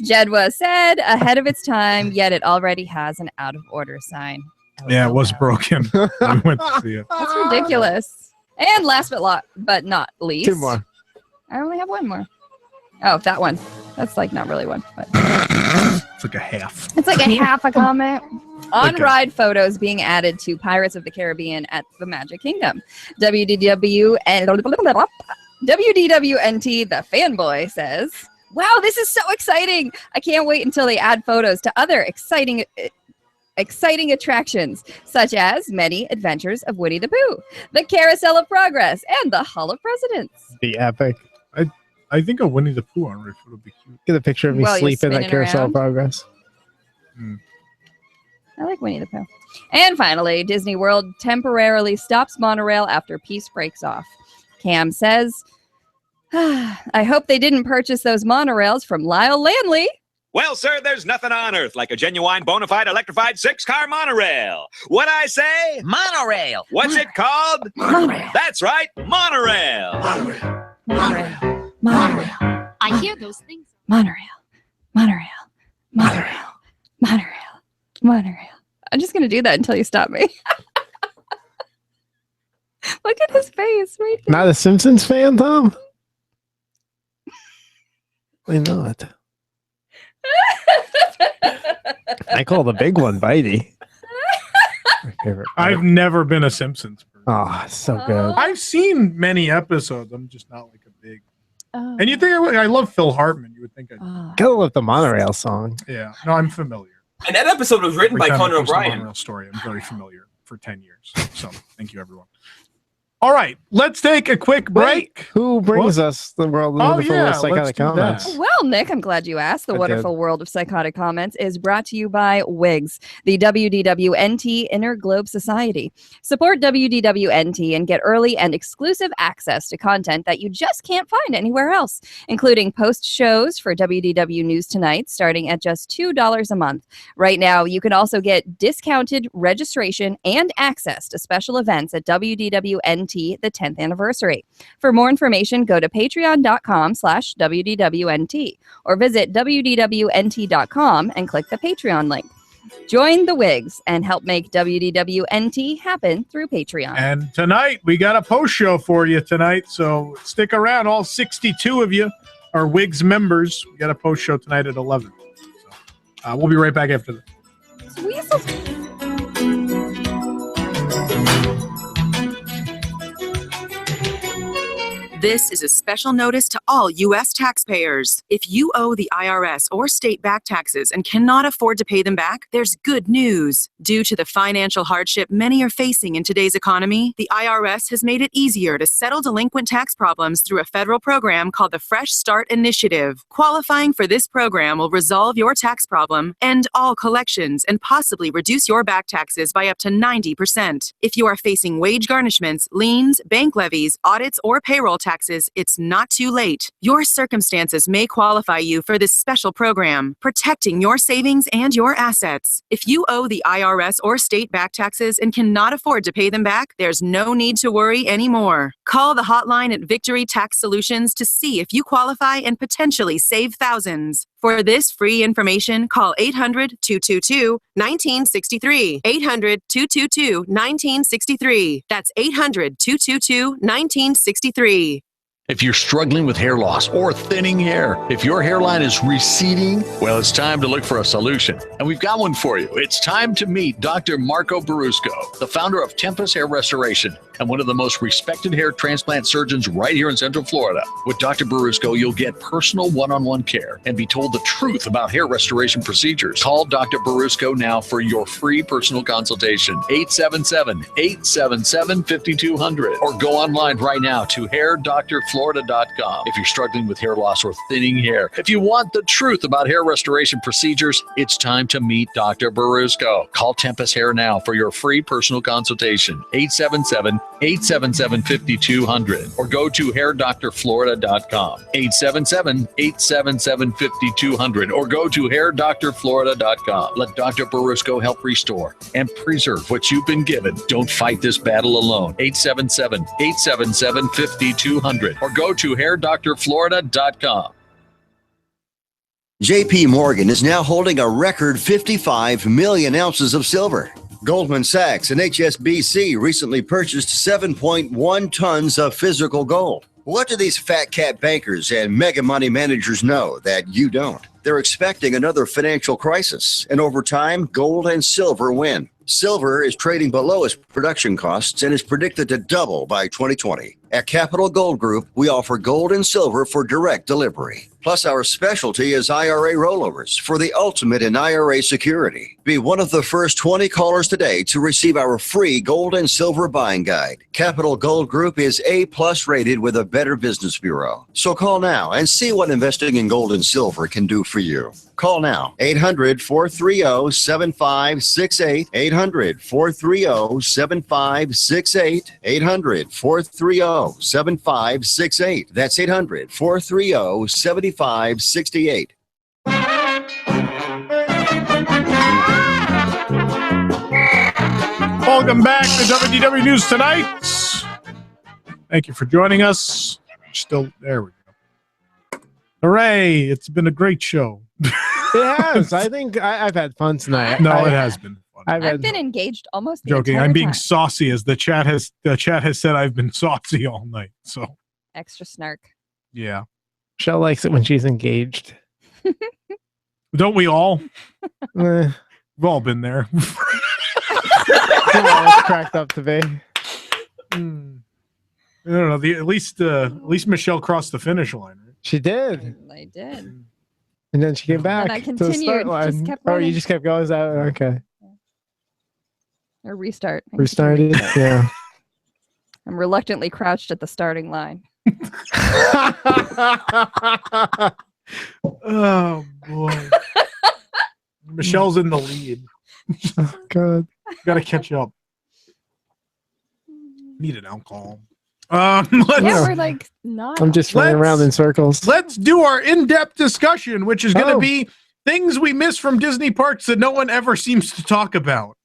Jedwa said, ahead of its time, yet it already has an out of order sign. Yeah, it was broken. I went to see it. That's ridiculous. And last but not least. 2 more. I only have 1 more. Oh, that one. That's like not really one, but it's like a half. It's like a half a comment. On-ride photos being added to Pirates of the Caribbean at the Magic Kingdom. WDW and WDWNT, the fanboy, says, wow, this is so exciting. I can't wait until they add photos to other exciting attractions, such as many adventures of Winnie the Pooh, the Carousel of Progress, and the Hall of Presidents. Be epic. I think a Winnie the Pooh on roof would be cute. Get a picture of me sleeping at Carousel of Progress. I like Winnie the Pooh. And finally, Disney World temporarily stops monorail after peace breaks off. Cam says, I hope they didn't purchase those monorails from Lyle Landley. Well, sir, there's nothing on earth like a genuine, bona fide, electrified 6-car monorail. What I say? Monorail. What's it called? Monorail. That's right, monorail. Monorail. Monorail. I hear those things. Monorail. I'm just going to do that until you stop me. Look at his face right there. Not a Simpsons fan, Tom? Why not? I call the big one Bitey. My favorite part. I've never been a Simpsons person. Oh, so good. I've seen many episodes. I'm just not like a big. And you think I love Phil Hartman? You would think I. Gotta love the monorail song. Yeah, no, I'm familiar. And that episode was written by Conan O'Brien. Monorail story. I'm very familiar for 10 years. So thank you, everyone. All right, let's take a quick break. Wait, who brings us the world of psychotic comments? Well, Nick, I'm glad you asked. The wonderful world of psychotic comments is brought to you by WIGS, the WDWNT Inner Globe Society. Support WDWNT and get early and exclusive access to content that you just can't find anywhere else, including post shows for WDW News Tonight, starting at just $2 a month. Right now, you can also get discounted registration and access to special events at WDWNT the 10th anniversary. For more information, go to patreon.com/WDWNT or visit WDWNT.com and click the Patreon link. Join the WIGS and help make WDWNT happen through Patreon. And tonight, we got a post show for you tonight, so stick around. All 62 of you are WIGS members. We got a post show tonight at 11. So, we'll be right back after this. This is a special notice to all U.S. taxpayers. If you owe the IRS or state back taxes and cannot afford to pay them back, there's good news. Due to the financial hardship many are facing in today's economy, the IRS has made it easier to settle delinquent tax problems through a federal program called the Fresh Start Initiative. Qualifying for this program will resolve your tax problem, end all collections, and possibly reduce your back taxes by up to 90%. If you are facing wage garnishments, liens, bank levies, audits, or payroll taxes, it's not too late. Your circumstances may qualify you for this special program, protecting your savings and your assets. If you owe the IRS or state back taxes and cannot afford to pay them back, there's no need to worry anymore. Call the hotline at Victory Tax Solutions to see if you qualify and potentially save thousands. For this free information, call 800-222-1963. 800-222-1963. That's 800-222-1963. If you're struggling with hair loss or thinning hair, if your hairline is receding, well, it's time to look for a solution. And we've got one for you. It's time to meet Dr. Marco Barusco, the founder of Tempest Hair Restoration. and one of the most respected hair transplant surgeons right here in Central Florida. With Dr. Barusco, you'll get personal one-on-one care and be told the truth about hair restoration procedures. Call Dr. Barusco now for your free personal consultation. 877-877-5200 or go online right now to hairdoctorflorida.com if you're struggling with hair loss or thinning hair. If you want the truth about hair restoration procedures, it's time to meet Dr. Barusco. Call Tempest Hair now for your free personal consultation. 877-877-5200 or go to hairdoctorflorida.com. 877-877-5200 or go to hairdoctorflorida.com. Let Dr. Barusco help restore and preserve what you've been given. Don't fight this battle alone. 877-877-5200 or go to hairdoctorflorida.com. JP Morgan is now holding a record 55 million ounces of silver. Goldman Sachs and HSBC recently purchased 7.1 tons of physical gold. What do these fat cat bankers and mega money managers know that you don't? They're expecting another financial crisis, and over time, gold and silver win. Silver is trading below its production costs and is predicted to double by 2020. At Capital Gold Group, we offer gold and silver for direct delivery. Plus, our specialty is IRA rollovers for the ultimate in IRA security. Be one of the first 20 callers today to receive our free gold and silver buying guide. Capital Gold Group is A+ rated with a Better Business Bureau. So call now and see what investing in gold and silver can do for you. Call now, 800-430-7568, 800-430-7568, 800-430-7568. That's 800-430-7568. Welcome back to WDW News Tonight. Thank you for joining us. Still, there we go. Hooray! It's been a great show. It has. I think I've had fun tonight. No, it has been fun. I've been engaged almost the joking. entire I'm being time. saucy, as the chat has said. I've been saucy all night. So Extra snark. yeah, Michelle likes it when she's engaged. don't we all? Eh, We've all been there. it's cracked up to be. I don't know. At least Michelle crossed the finish line. Right? She did. I did. And then she came back. I to the continued, start line. just kept Oh, you running. just kept going. Is that okay? Or restart. I Restarted. Yeah. I'm reluctantly crouched at the starting line. Oh boy. Michelle's in the lead. Oh, God. Got to catch up. Need an alcohol. Yeah, we're like not. I'm just running around in circles. Let's do our in-depth discussion, which is going to be things we miss from Disney parks that no one ever seems to talk about.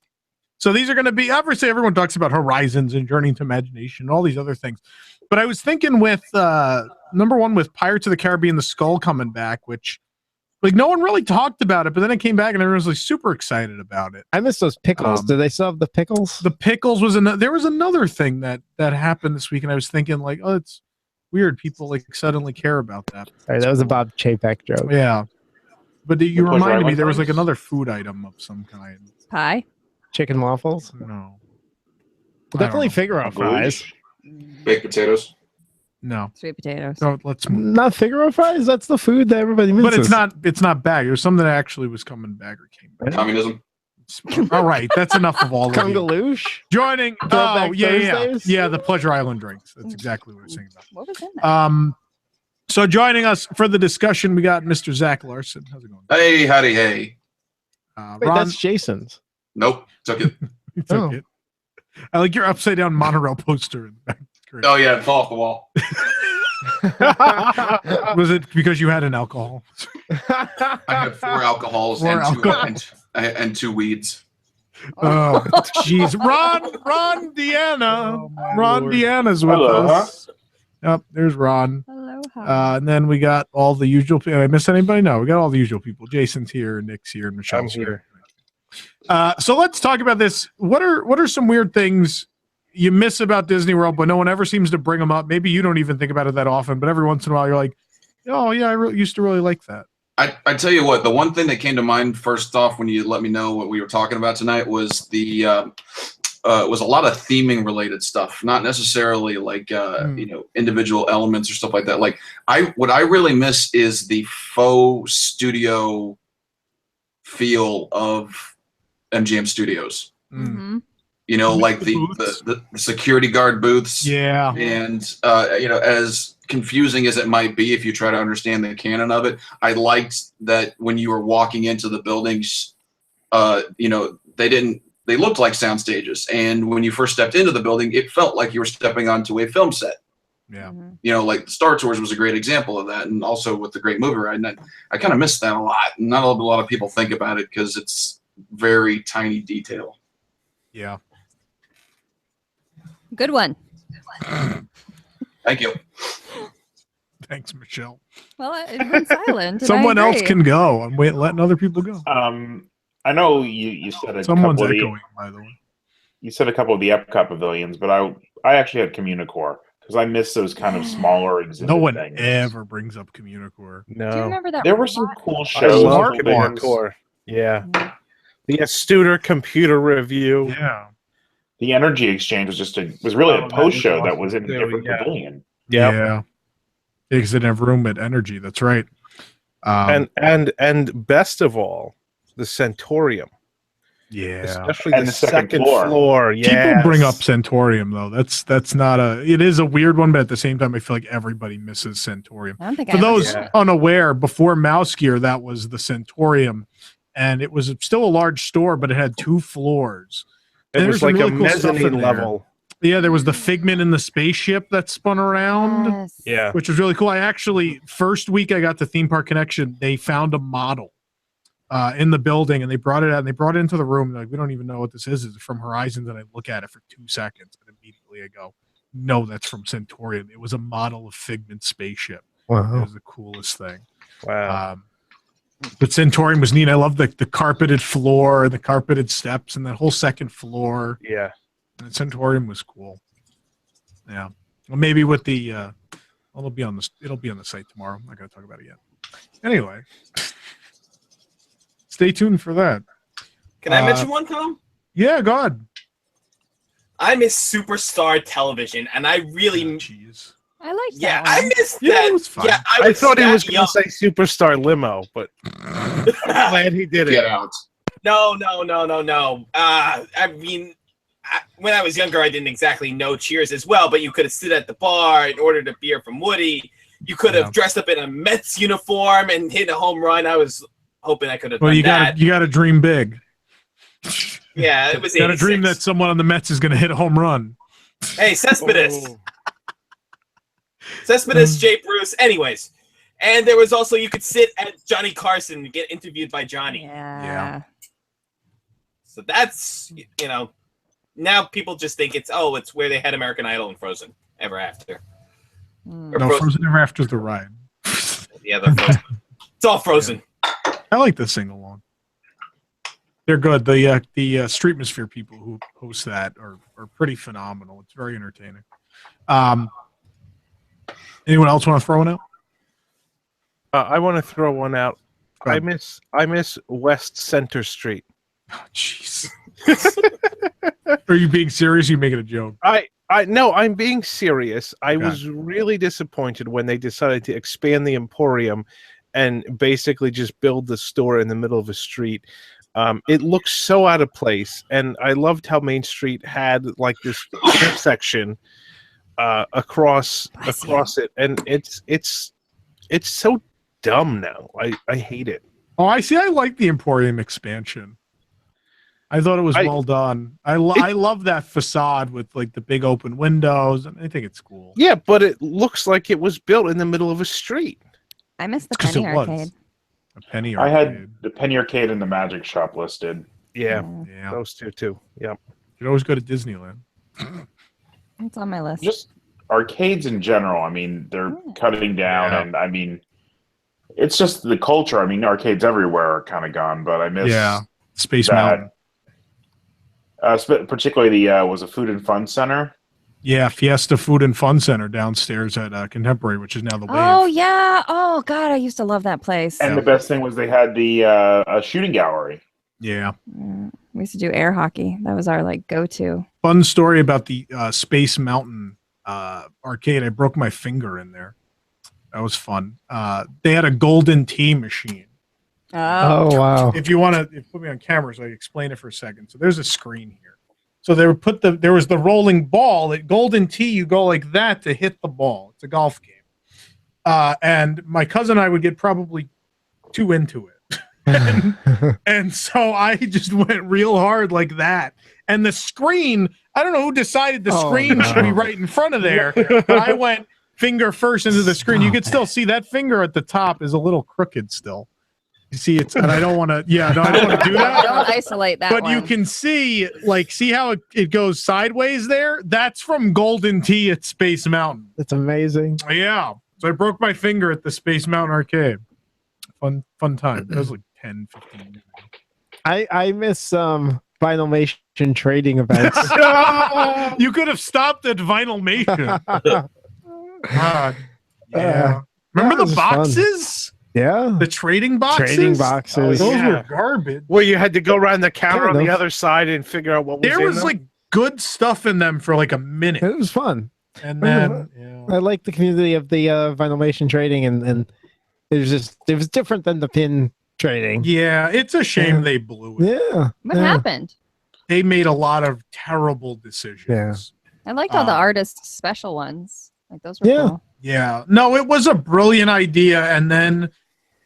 So these are going to be, obviously everyone talks about Horizons and Journey into Imagination and all these other things. But I was thinking with, number one, with Pirates of the Caribbean, The Skull coming back, which like no one really talked about it, but then it came back and everyone was like super excited about it. I miss those pickles. Do they still have the pickles? The pickles was there was another thing that happened this week, and I was thinking like, oh, it's weird. People like suddenly care about that. Sorry, that was a Bob Chapek joke. Yeah, but you reminded me there was like another food item of some kind. Pie. Chicken waffles? No. Definitely Figaro fries. Baked potatoes. No. Sweet potatoes. No, let's move. Not Figaro fries? That's the food that everybody misses. But it's not back. It was something that actually was coming back or came back. Communism. All right, that's enough of all of you. Congaloosh? Joining. Throwback Thursdays? Yeah, the Pleasure Island drinks. That's exactly what I was saying about. What was in that? So joining us for the discussion, we got Mr. Zach Larson. How's it going? Hey, howdy, hey. Wait, that's Jason's. Nope, took it. He took it. I like your upside down monorail poster. Great. Oh yeah, it fell off the wall. Was it because you had an alcohol? I had 4 alcohols and 2 weeds. Oh, jeez. Ron Deanna. Ron Deanna's with us. Yep, there's Ron. Hello. And then we got all the usual people. Did I miss anybody? No, we got all the usual people. Jason's here, Nick's here, and Michelle's here. So let's talk about this. What are some weird things you miss about Disney World, but no one ever seems to bring them up? Maybe you don't even think about it that often, but every once in a while you're like, oh yeah, I used to really like that. I tell you what, the one thing that came to mind first off when you let me know what we were talking about tonight was the was a lot of theming related stuff, not necessarily like individual elements or stuff like that. Like what I really miss is the faux studio feel of MGM Studios. Mm-hmm. You know, like the security guard booths. Yeah. And as confusing as it might be if you try to understand the canon of it, I liked that when you were walking into the buildings, they looked like sound stages, and when you first stepped into the building, it felt like you were stepping onto a film set. Yeah. You know, like Star Tours was a great example of that, and also with the Great Movie Ride. And I kind of miss that a lot. Not a lot of people think about it because it's very tiny detail. Yeah. Good one. Thank you. Thanks, Michelle. Well, it went silent. and Someone I else agree. can go. I'm letting other people go. I know you said Someone's couple echoing, by the way. You said a couple of the Epcot pavilions, but I actually had Communicore because I miss those kind of smaller exhibit No one things. ever brings up Communicore. No. Do you remember that? There were some cool I shows. love cool things. Communicore. Yeah. The Studer computer review. Yeah. The Energy Exchange was really a that post was show that awesome was in a too, different yeah. pavilion. Yep. Yeah. Because they didn't have room at Energy. That's right. And best of all, the Centaurium. Yeah. Especially And the the second second floor. floor. Yeah. People bring up Centaurium though. That's not it is a weird one, but at the same time, I feel like everybody misses Centaurium. I don't think For I those ever- unaware, before Mouse Gear, that was the Centaurium, and it was still a large store, but it had 2 floors. It And was there's some like a really cool stuff in mezzanine there. level. Yeah, there was the Figment in the spaceship that spun around, Yes. Yeah. which was really cool. I actually, first week I got to Theme Park Connection, they found a model in the building, and they brought it out, and they brought it into the room. They're like, we don't even know what this is. It's from Horizons, and I look at it for 2 seconds, and immediately I go, no, that's from Centaurium. It was a model of Figment's spaceship. Wow. It was the coolest thing. Wow. But Centaurium was neat. I love the carpeted floor, the carpeted steps, and that whole second floor. Yeah. And Centaurium was cool. Yeah. Well, maybe with the it'll be on the site tomorrow. I'm not going to talk about it yet. Anyway, stay tuned for that. Can I mention one, Tom? Yeah, go ahead. I miss Superstar Television, and I really. Jeez. I like that. Yeah, one. I missed Yeah, that. it was fun. Yeah, I was thought he that was going young. to say Superstar Limo, but glad he did it. Get out. No. I mean, when I was younger, I didn't exactly know Cheers as well, but you could have stood at the bar and ordered a beer from Woody. You could have dressed up in a Mets uniform and hit a home run. I was hoping I could have Well, done you that. got to dream big. Yeah, it was You got to 86. dream that someone on the Mets is going to hit a home run. Hey, Cespedes. Oh. Cespedes, Jay Bruce. Anyways. And there was also, you could sit at Johnny Carson and get interviewed by Johnny. Yeah. So that's, now people just think it's where they had American Idol and Frozen Ever After. Mm. Or No, Frozen Ever After's the ride. Yeah, they're Frozen. It's all Frozen. I like the sing along. They're good. The Streetmosphere people who host that are pretty phenomenal. It's very entertaining. Anyone else want to throw one out? I want to throw one out. Go I ahead. miss West Center Street. Oh, jeez. Are you being serious? Or are you making a joke? No, I'm being serious. I Okay. was really disappointed when they decided to expand the Emporium and basically just build the store in the middle of a street. It looks so out of place, and I loved how Main Street had like this intersection across it, and it's so dumb now. I hate it. Oh, I see. I like the Emporium expansion. I thought it was well done. I love that facade with like the big open windows, and I think it's cool. Yeah, but it looks like it was built in the middle of a street. I miss the 'Cause Penny it was. Arcade. A Penny I Arcade. had the Penny Arcade and the Magic Shop listed. Yeah, Yeah. those two too. Yeah, You could always go to Disneyland. It's on my list. Just arcades in general. I mean, they're cutting down, and I mean, it's just the culture. I mean, arcades everywhere are kind of gone, but I miss Space that. Mountain. Particularly the was a Food and Fun Center. Yeah, Fiesta Food and Fun Center downstairs at Contemporary, which is now the Wave. Oh yeah. Oh God, I used to love that place. And the best thing was they had the a shooting gallery. Yeah. We We used to do air hockey. That was our like go-to. Fun story about the Space Mountain arcade. I broke my finger in there. That was fun. They had a golden tea machine. Oh, wow. If you want to put me on camera, so I explain it for a second. So there's a screen here. So there was the rolling ball at Golden Tee. You go like that to hit the ball. It's a golf game. And my cousin and I would get probably too into it. and so I just went real hard like that. And the screen, I don't know who decided the screen should be right in front of there. But I went finger first into the screen. You could still see that finger at the top is a little crooked still. You see, and I don't want to. Yeah, no, I don't want to do that. Don't isolate that. But you can see how it goes sideways there. That's from Golden Tee at Space Mountain. That's amazing. Yeah. So I broke my finger at the Space Mountain arcade. Fun time. That was like 10, 15 years ago. I miss Vinylmation trading events. You could have stopped at Vinylmation. God. Yeah. Remember the boxes? Fun. Yeah. The trading boxes? Trading boxes. Those were garbage. Where you had to go around the counter on the other side and figure out what was there in was them? like good stuff in them for like a minute. It was fun. And then I like the community of the Vinylmation trading, and it was different than the pin trading. Yeah, it's a shame they blew it. Yeah. What happened? They made a lot of terrible decisions. Yeah. I liked all the artist special ones. Like those were cool. Yeah. No, it was a brilliant idea, and then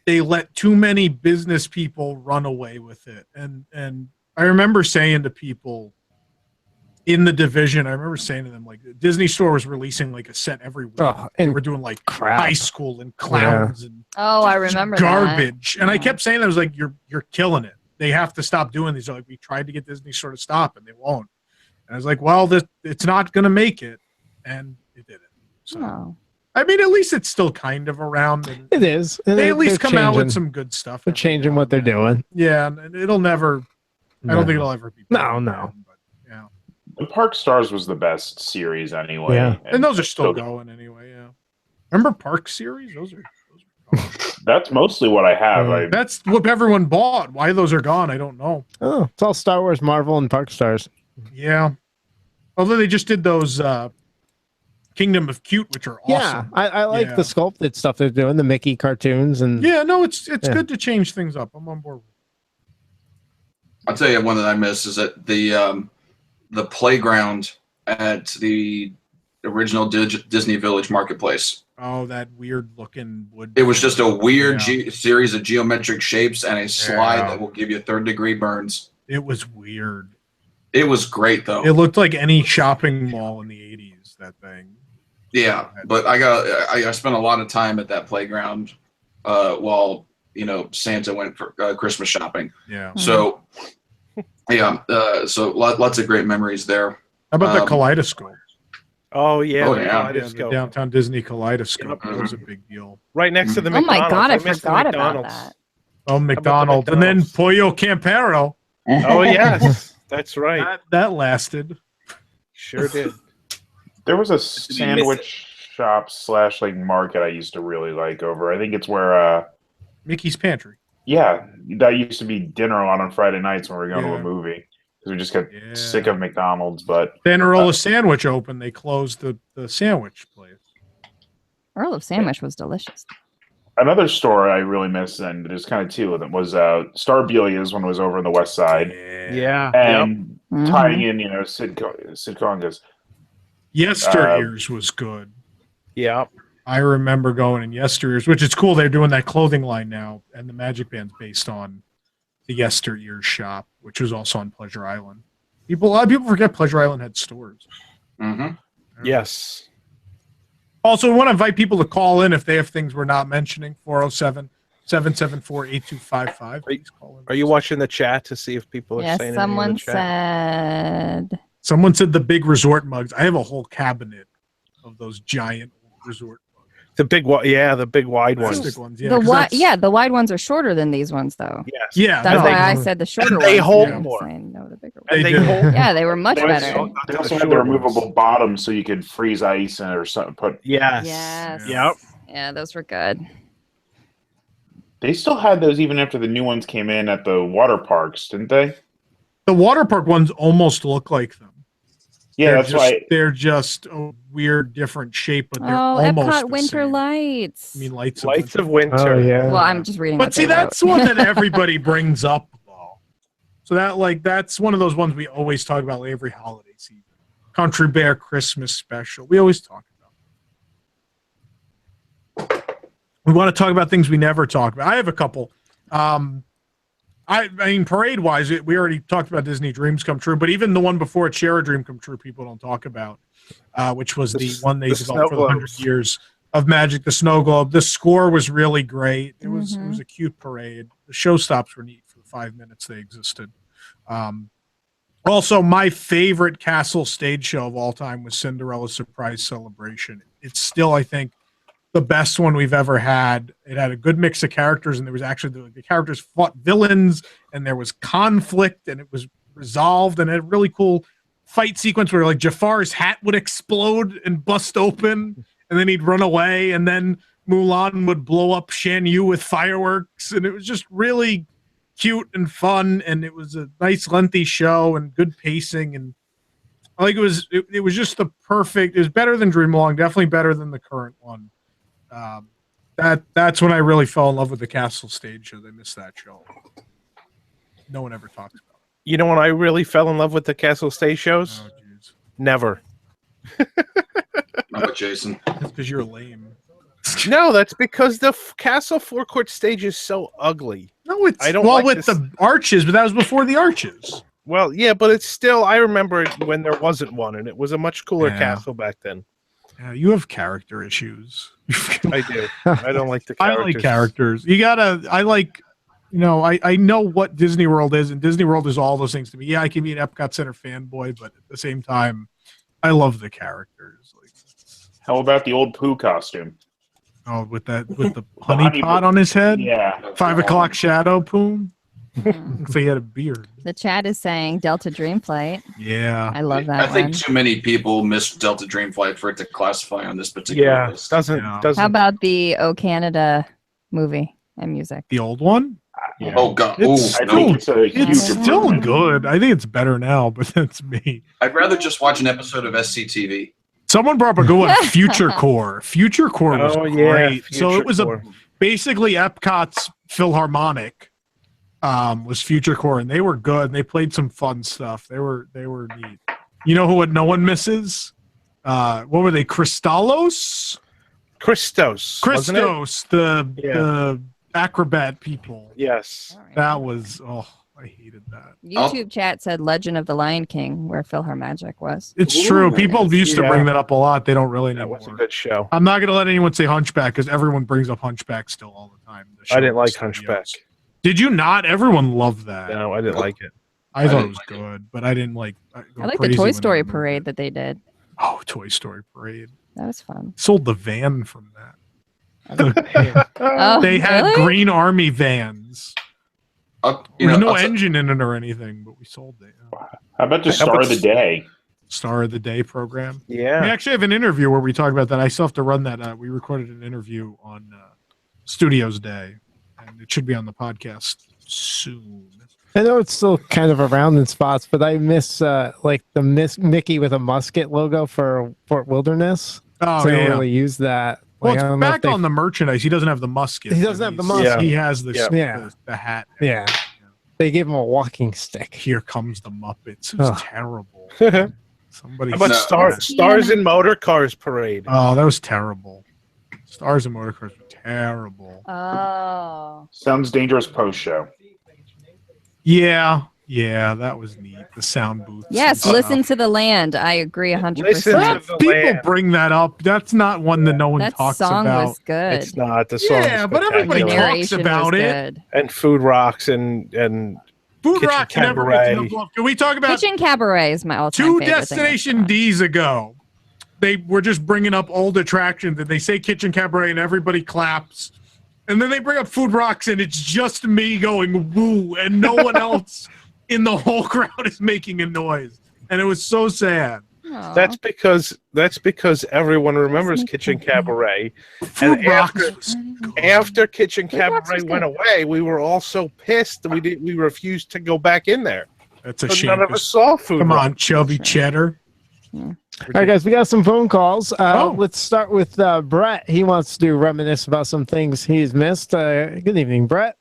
they let too many business people run away with it. And I remember saying to people in the division, I remember saying to them, like, Disney Store was releasing like a set every week. And we're doing like high school and clowns and I remember garbage. that. And I kept saying that, I was like, you're killing it. They have to stop doing these. They're like, we tried to get Disney Store to stop and they won't. And I was like, well, it's not going to make it. And it didn't. So, I mean, at least it's still kind of around. And it is. They at least come out with some good stuff. They're changing what they're doing. Yeah, and it'll never. I don't think it'll ever be. No. The Park Stars was the best series anyway. Yeah. And those are still going anyway. Yeah. Remember Park series? Those are That's mostly what I have. That's what everyone bought. Why those are gone, I don't know. Oh, it's all Star Wars, Marvel, and Park Stars. Yeah. Although they just did those Kingdom of Cute, which are awesome. Yeah, I like the sculpted stuff they're doing, the Mickey cartoons, and yeah, no, it's good to change things up. I'm on board. I'll tell you one that I miss is that the playground at the original Disney Village Marketplace. Oh, that weird looking wood. It was just a weird series of geometric shapes and a slide that will give you 3rd-degree burns. It was weird. It was great though. It looked like any shopping mall in the 80s, that thing. Yeah, but I spent a lot of time at that playground while Santa went for Christmas shopping. Yeah. So so lots of great memories there. How about the Kaleidoscope? Oh yeah, Oh, yeah. The Downtown Disney Kaleidoscope. That was a big deal. Right next to the Oh my McDonald's. God, I missed the forgot about McDonald's. that. Oh, McDonald's. And then Pollo Campero. Oh yes, that's right. That lasted. Sure did. There was a sandwich shop / like market I used to really like over. I think it's where Mickey's Pantry. Yeah, that used to be dinner on Friday nights when we were going to a movie because we just got sick of McDonald's. But Then Earl of Sandwich opened. They closed the sandwich place. Earl of Sandwich was delicious. another store I really miss, and there's kind of two of them, was Starbelia's when it was over on the West Side. Yeah. And tying in, Sid Congas. Yesteryears was good. Yeah. I remember going in Yesteryears, which is cool. They're doing that clothing line now, and the Magic Band's based on the Yesteryears shop, which was also on Pleasure Island. A lot of people forget Pleasure Island had stores. Mm-hmm. Yes. Also, we want to invite people to call in if they have things we're not mentioning. 407-774-8255. Please call in. Are you watching the chat to see if people are Yes, saying anything in someone the chat? said. Someone said the big resort mugs. I have a whole cabinet of those giant resort mugs. The big one, the big wide ones. Plastic ones, yeah. The wide ones are shorter than these ones, though. Yes. Yeah. That's why I said the shorter ones. They hold I'm more. saying no, the bigger ones. And they hold. Yeah, they were much better. They also had the removable bottom so you could freeze ice in it or something. Yes. Yes. Yep. Yeah, those were good. They still had those even after the new ones came in at the water parks, didn't they? The water park ones almost look like them. Yeah, that's why they're just a weird, different shape, but they're Oh, almost Epcot the Winter same. Lights. I mean, Lights of Winter. Oh, yeah. Well, I'm just reading. But what see, they that's wrote. one that everybody brings up, though. So that's one of those ones we always talk about every holiday season. Country Bear Christmas special. We always talk about. We want to talk about things we never talk about. I have a couple. I mean, parade-wise, we already talked about Disney Dreams Come True, but even the one before it, Share a Dream Come True, people don't talk about, which was the one they developed for the 100 years of Magic, the Snow Globe. The score was really great. It was a cute parade. The showstops were neat for the 5 minutes they existed. Also, my favorite castle stage show of all time was Cinderella's Surprise Celebration. It's still, I think, the best one we've ever had. It had a good mix of characters, and there was actually the characters fought villains, and there was conflict, and it was resolved, and it had a really cool fight sequence where like Jafar's hat would explode and bust open, and then he'd run away, and then Mulan would blow up Shan Yu with fireworks, and it was just really cute and fun, and it was a nice lengthy show and good pacing, and I think it was just the perfect. It was better than Dream Along, definitely better than the current one. That's when I really fell in love with the Castle Stage Show. They missed that show. No one ever talks about it. You know when I really fell in love with the Castle Stage shows? Oh, jeez. Never. Not with Jason. That's because you're lame. No, that's because the Castle Forecourt stage is so ugly. No, it's I don't well like with this. the arches, but that was before the arches. Well, yeah, but it's still. I remember it when there wasn't one, and it was a much cooler Yeah. castle back then. Yeah, you have character issues. I do. I don't like the characters. I like characters. I like, I know what Disney World is, and Disney World is all those things to me. Yeah, I can be an Epcot Center fanboy, but at the same time, I love the characters. Like, how about the old Pooh costume? oh, with the honey pot on his head? Yeah. 5 o'clock shadow Pooh? Looks like he had a beard. The chat is saying Delta Dream Flight. Yeah. I love that I think one. too many people missed Delta Dream Flight for it to classify on this particular list. doesn't. How about the O Canada movie and music? The old one? Oh god, It's oh, still, no. it's still good. I think it's better now, but that's me. I'd rather just watch an episode of SCTV. Someone brought up a good one, Future Core. Future Core was Oh, yeah, great. So Future it was Core. basically Epcot's Philharmonic was Future Core, and they were good. They played some fun stuff. They were neat. You know what no one misses? What were they? Christos, wasn't it? the acrobat people. Yes. That was I hated that. YouTube chat said Legend of the Lion King, where PhilharMagic was. It's true. People used to bring that up a lot. They don't really know. That was a good show. I'm not going to let anyone say Hunchback because everyone brings up Hunchback still all the time. I didn't like Hunchback. Did you not? Everyone loved that. No, I didn't like it. I thought it was good, but I didn't like. I like the Toy Story parade that they did. Oh, Toy Story parade. That was fun. Sold the van from that. Oh, They had really? Green Army vans. There's no engine in it or anything, but we sold it. How about the Star of the Day? Star of the Day program. Yeah. We actually have an interview where we talk about that. I still have to run that. We recorded an interview on Studios Day, and it should be on the podcast soon. I know it's still kind of around in spots, but I miss Mickey with a musket logo for Fort Wilderness. Oh, so I yeah. don't really use that. Well, Like, I it's don't know if back they- on the merchandise. He doesn't have the musket. He doesn't have the musket. He has the Yeah. the hat. Yeah. They gave him a walking stick. Here comes the Muppets. It was Ugh. terrible. Somebody. How about Stars and Motor Cars parade? Oh, that was terrible. Stars and Motor Cars were terrible. Oh. Sounds Dangerous post show. Yeah, that was neat. The sound booth. Yes, listen to the land. I agree 100%. People bring that up. That's not one that no one That talks song about. was good. It's not the song. Yeah, but everybody The talks narration about was it. good. And Food Rocks and Food Kitchen Rock never Cabaret. gets enough love. Can we talk about Kitchen Cabaret is my all-time two favorite Destination D's ago? They were just bringing up old attractions, and they say Kitchen Cabaret, and everybody claps. And then they bring up Food Rocks, and it's just me going woo, and no one else in the whole crowd is making a noise. And it was so sad. That's because everyone remembers Kitchen Cabaret. Food And Rocks. after Kitchen Cabaret went away, we were all so pissed that we refused to go back in there. That's a But shame. none of us saw Food Come on, Rock. chubby cheddar. All right, guys, we got some phone calls. Let's start with Brett. He wants to reminisce about some things he's missed. Good evening, Brett.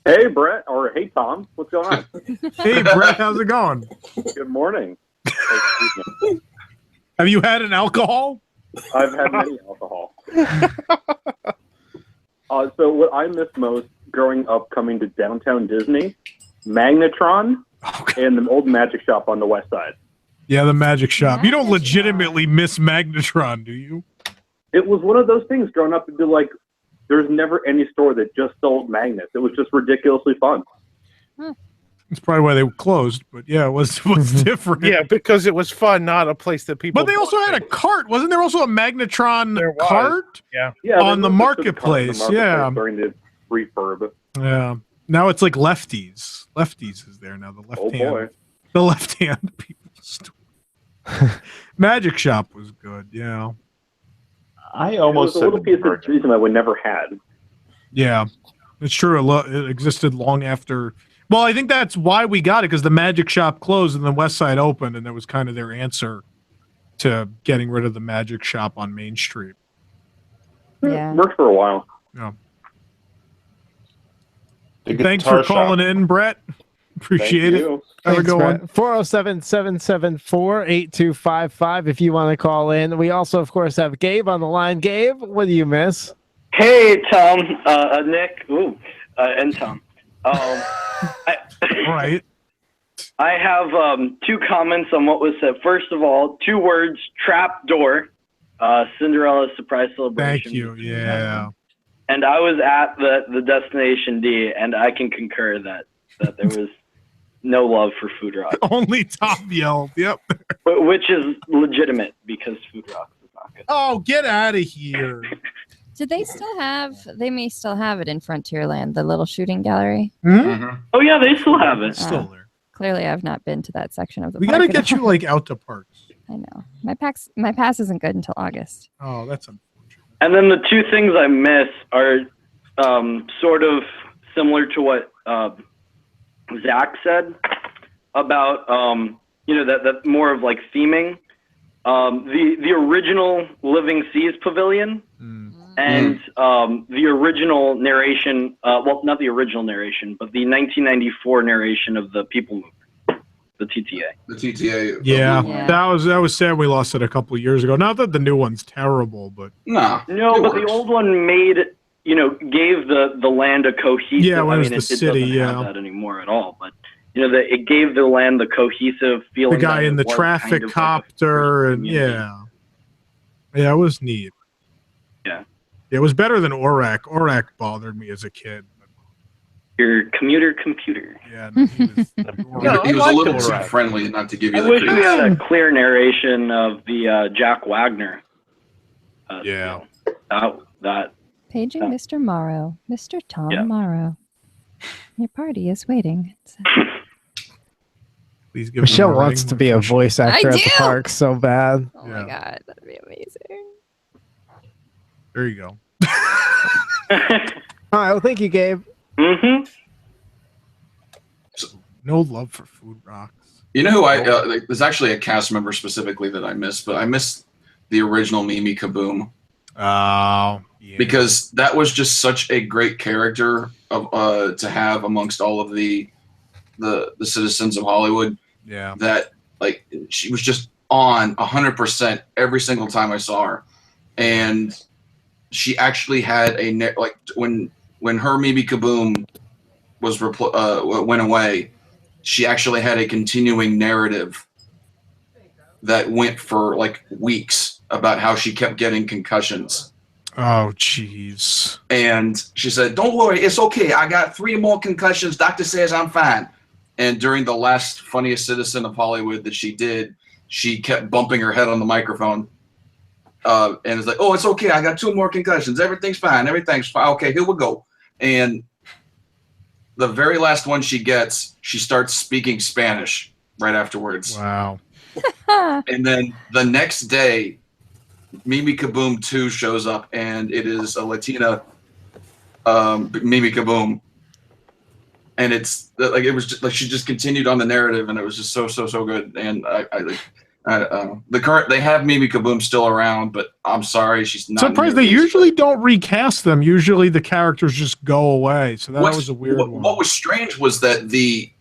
Hey, Brett, or hey, Tom. What's going on? Hey, Brett, how's it going? Good morning. Have you had an alcohol? I've had many alcohol. So what I miss most growing up coming to downtown Disney, Magnetron, and the old magic shop on the west side. Yeah, the magic shop. You don't legitimately miss Magnetron, do you? It was one of those things growing up to be like, there's never any store that just sold magnets. It was just ridiculously fun. That's probably why they closed, but yeah, it was different. Yeah, because it was fun, not a place that people. But they also had a cart. Wasn't there also a Magnetron cart? Yeah. On the marketplace. Yeah. During the refurb. Yeah. Now it's like Lefties. Lefties is there now. The left hand. boy. The left hand people store. Magic Shop was good. Yeah. I almost it was a little piece of reason I would never had. Yeah. It's true. It existed long after. Well, I think that's why we got it, because the Magic Shop closed and the Westside opened, and that was kind of their answer to getting rid of the Magic Shop on Main Street. Yeah. Worked for a while. Yeah. The Thanks guitar for calling shop. in, Brett. Appreciate it. you. Have a good one. 407-774-8255 if you want to call in. We also, of course, have Gabe on the line. Gabe, what do you miss? Hey, Tom, Nick, and Tom. Right. I have two comments on what was said. First of all, 2 words: trap door. Cinderella's surprise celebration. Thank you. Yeah. And I was at the Destination D, and I can concur that there was no love for Food Rock. Only Tom yelled. Yep. Which is legitimate because Food Rock is not good. Oh, get out of here. Do they still have? They may still have it in Frontierland, the little shooting gallery. Oh yeah, they still have it. Still there. Clearly, I've not been to that section of the. We park got to at get you all. like out to parks. I know my pass isn't good until August. Oh, that's And then the 2 things I miss are sort of similar to what Zach said about that more of like theming. The original Living Seas Pavilion and the original narration. Well, not the original narration, but the 1994 narration of the People Mover. The TTA. The TTA. Yeah, that was sad. We lost it a couple of years ago. Not that the new one's terrible, but No, but the old one gave the land a cohesive. Yeah, when it was it the city, doesn't yeah. have that anymore at all. But it gave the land the cohesive feeling. the guy that in it the was traffic kind of like copter and yeah, it was neat. Yeah. It was better than Orac. Orac bothered me as a kid. your commuter computer. Yeah, he was a little too friendly not to give you I the wish we credit. had a clear narration of the Jack Wagner. Yeah. That. Paging Mr. Morrow, Mr. Tom Yeah. Morrow. Your party is waiting. Please give Michelle him a wants ring. to be a voice actor at the do! park so bad. Oh my god, that'd be amazing. There you go. All right, well, thank you, Gabe. Mm-hmm. No love for Food Rocks. You know who there's actually a cast member specifically that I miss, but I miss the original Mimi Kaboom. Oh, yeah. Because that was just such a great character of to have amongst all of the citizens of Hollywood. Yeah. That like she was just on 100% every single time I saw her, and she actually had when her Mimi Kaboom was went away, she actually had a continuing narrative that went for like weeks about how she kept getting concussions. Oh, jeez. And she said, "Don't worry, it's okay. I got 3 more concussions. Doctor says I'm fine." And during the last Funniest Citizen of Hollywood that she did, she kept bumping her head on the microphone. And it's like, "Oh, it's okay. I got 2 more concussions. Everything's fine. Everything's fine. Okay, here we go." And the very last one she gets, she starts speaking Spanish right afterwards. Wow. And then the next day, Mimi Kaboom 2 shows up, and it is a Latina Mimi Kaboom. and it's like it was just, like she just continued on the narrative, and it was just so good. And they have Mimi Kaboom still around, but I'm sorry, she's not. Surprised they usually don't recast them. Usually the characters just go away. So that was a weird one. What was strange was that the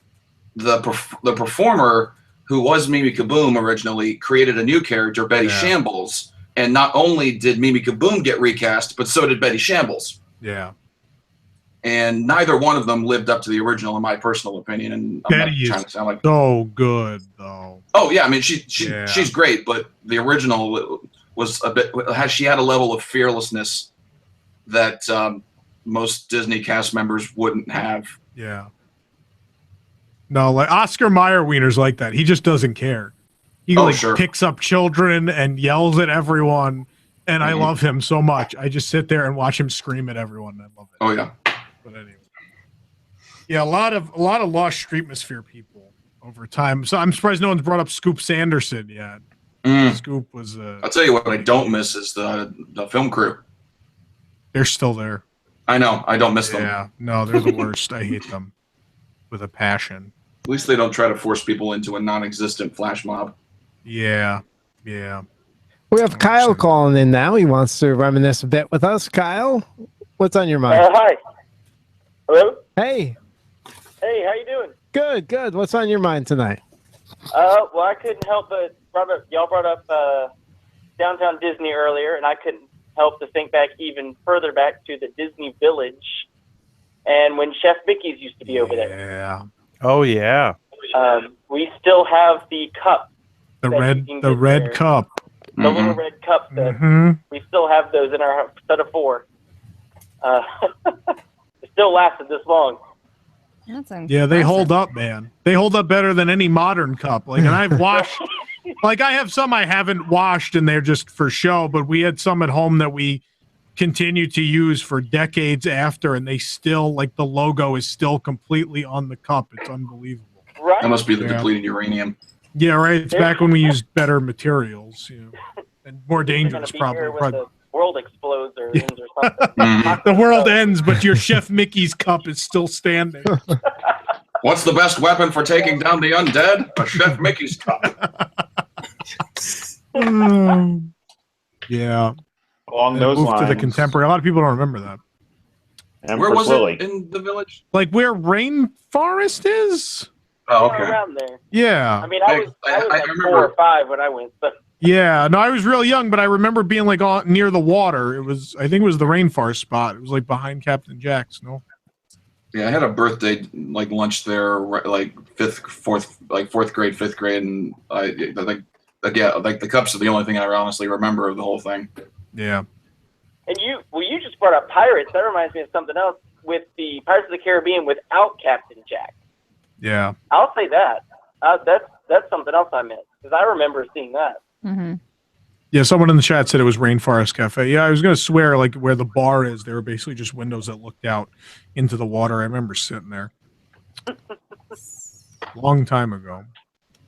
performer who was Mimi Kaboom originally created a new character, Betty Shambles, and not only did Mimi Kaboom get recast, but so did Betty Shambles. Yeah. And neither one of them lived up to the original, in my personal opinion. And I'm Betty not trying is to sound like so good, though. Oh yeah, I mean she's great, but the original was a bit. She had a level of fearlessness that most Disney cast members wouldn't have. Yeah. No, like Oscar Mayer Wiener's like that. He just doesn't care. He picks up children and yells at everyone, and I love him so much. I just sit there and watch him scream at everyone. I love it. Oh yeah. But anyway, yeah, a lot of lost Streetmosphere people over time. So I'm surprised no one's brought up Scoop Sanderson yet. Scoop was. I'll tell you what I don't miss is the film crew. They're still there. I know. I don't miss them. Yeah, no, they're the worst. I hate them with a passion. At least they don't try to force people into a non-existent flash mob. Yeah. We have Kyle calling in now. He wants to reminisce a bit with us. Kyle, what's on your mind? Hi. Hello? Hey. Hey, how you doing? Good. What's on your mind tonight? Well, I couldn't help but y'all brought up Downtown Disney earlier, and I couldn't help to think back even further back to the Disney Village, and when Chef Mickey's used to be over there. Yeah. Oh yeah. We still have the cup. The red cup. The little red cups. We still have those in our set of 4. It still lasted this long. Yeah, they hold up, man. They hold up better than any modern cup. Like, and I've washed, like I have some I haven't washed, and they're just for show. But we had some at home that we continue to use for decades after, and they still, like, the logo is still completely on the cup. It's unbelievable. Right. That must be the depleted uranium. Yeah, right. It's back when we used better materials, and more dangerous, probably. The world explodes or ends or something. The world ends, but your Chef Mickey's cup is still standing. What's the best weapon for taking down the undead? A Chef Mickey's cup. Yeah. Along those moved lines. to the contemporary. A lot of people don't remember that. Where was it in the village? Like where Rainforest is? Oh, okay. Around there. Yeah. I mean, I was like 4 or 5 when I went, but. Yeah, no, I was real young, but I remember being like near the water. I think it was the Rainforest spot. It was like behind Captain Jack's. No. Yeah, I had a birthday like lunch there, like fourth grade, 5th grade, and I think like the cups are the only thing I honestly remember of the whole thing. Yeah. And you just brought up pirates. That reminds me of something else with the Pirates of the Caribbean without Captain Jack. Yeah. I'll say that. That's something else I missed because I remember seeing that. Mm-hmm. Yeah, someone in the chat said it was Rainforest Cafe. Yeah, I was going to swear, like, where the bar is, they were basically just windows that looked out into the water. I remember sitting there. Long time ago.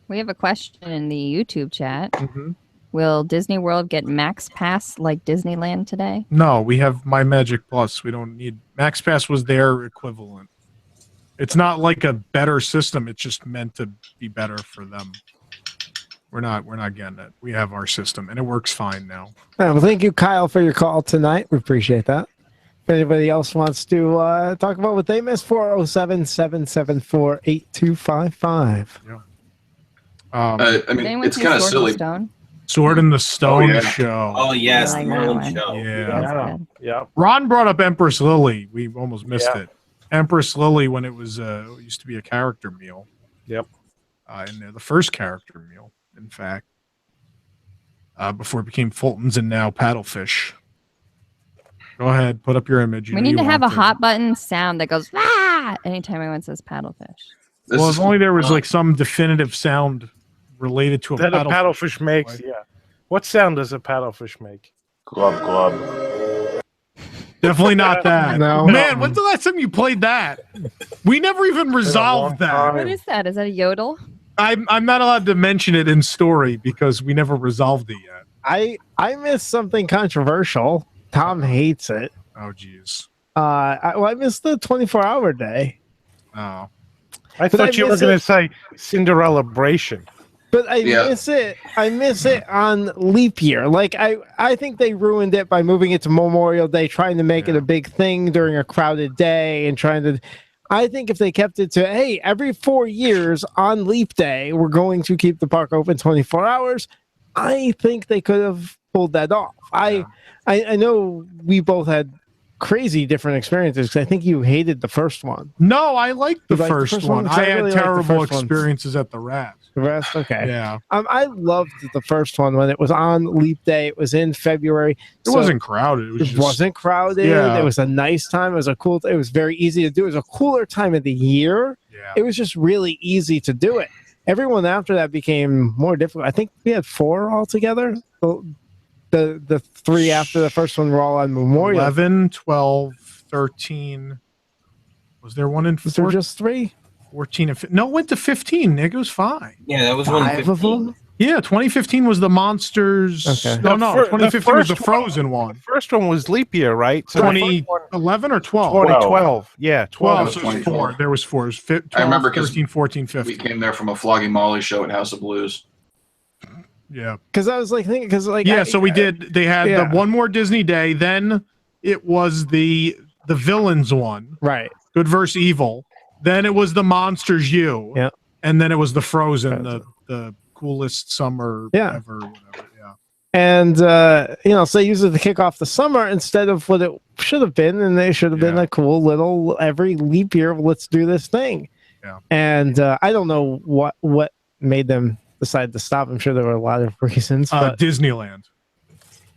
We have a question in the YouTube chat. Will Disney World get Max Pass like Disneyland today? No, we have My Magic Plus. We don't need... Max Pass was their equivalent. It's not like a better system. It's just meant to be better for them. We're not getting it. We have our system, and it works fine now. Well, thank you, Kyle, for your call tonight. We appreciate that. If anybody else wants to talk about what they missed, 407-774-8255. Yeah. I mean, it's kind of silly. Sword in the Stone show. Oh yes, I the like that Merlin one. show. Yeah. Yeah. Ron brought up Empress Lily. We almost missed it. Empress Lily, when it was it used to be a character meal. Yep. And the first character meal, in fact, before it became Fulton's and now Paddlefish. Go ahead, put up your image. We need to have a hot button sound that goes ah anytime anyone says paddlefish. Well, if only there was like some definitive sound related to a that paddlefish. a paddlefish makes. Yeah. What sound does a paddlefish make? Glub glub. Definitely not that. No. Man, when's the last time you played that? We never even resolved that. What is that? Is that a yodel? I'm not allowed to mention it in story because we never resolved it yet. I missed something controversial. Tom hates it. Oh, geez. I missed the 24-hour day. Oh. I thought you were going to say Cinderella-bration. But I miss it. I miss it on leap year. Like I think they ruined it by moving it to Memorial Day, trying to make it a big thing during a crowded day, and trying to. I think if they kept it to, hey, every 4 years on leap day, we're going to keep the park open 24 hours. I think they could have pulled that off. I know we both had crazy different experiences, because I think you hated the first one. No, I liked the You liked the first first one. one? I I had really liked the terrible first one. experiences at the Rat. The rest, okay. Yeah. I loved the first one when it was on leap day. It was in February. It wasn't crowded. It wasn't crowded. Yeah. It was a nice time. It was a cool. It was very easy to do. It was a cooler time of the year. Yeah. It was just really easy to do it. Everyone after that became more difficult. I think we had 4 altogether. The 3 after the first one were all on Memorial. 11, 12, 13. Was there one in 14? Was there just 3? 14 and no, it went to 15, Nick. It was fine. Yeah, that was 5 of them. Yeah, 2015 was the Monsters. Okay. No, 2015 was the first Frozen one. The first one was leap year, right? So 2011 or 12? 2012. Yeah, 12. So it was 4. There was 4. It was 12, I remember 'cause 13, 14, 15. We came there from a Flogging Molly show at House of Blues. Yeah. Because I was like thinking, so we did. They had the One More Disney Day. Then it was the villains one. Right. Good versus evil. Then it was the Monsters U. Yeah. And then it was the Frozen, the coolest summer ever. Whatever. Yeah. And so they used it to kick off the summer instead of what it should have been, and they should have been a cool little every leap year. Let's do this thing. Yeah. And I don't know what made them decide to stop. I'm sure there were a lot of reasons. But Disneyland.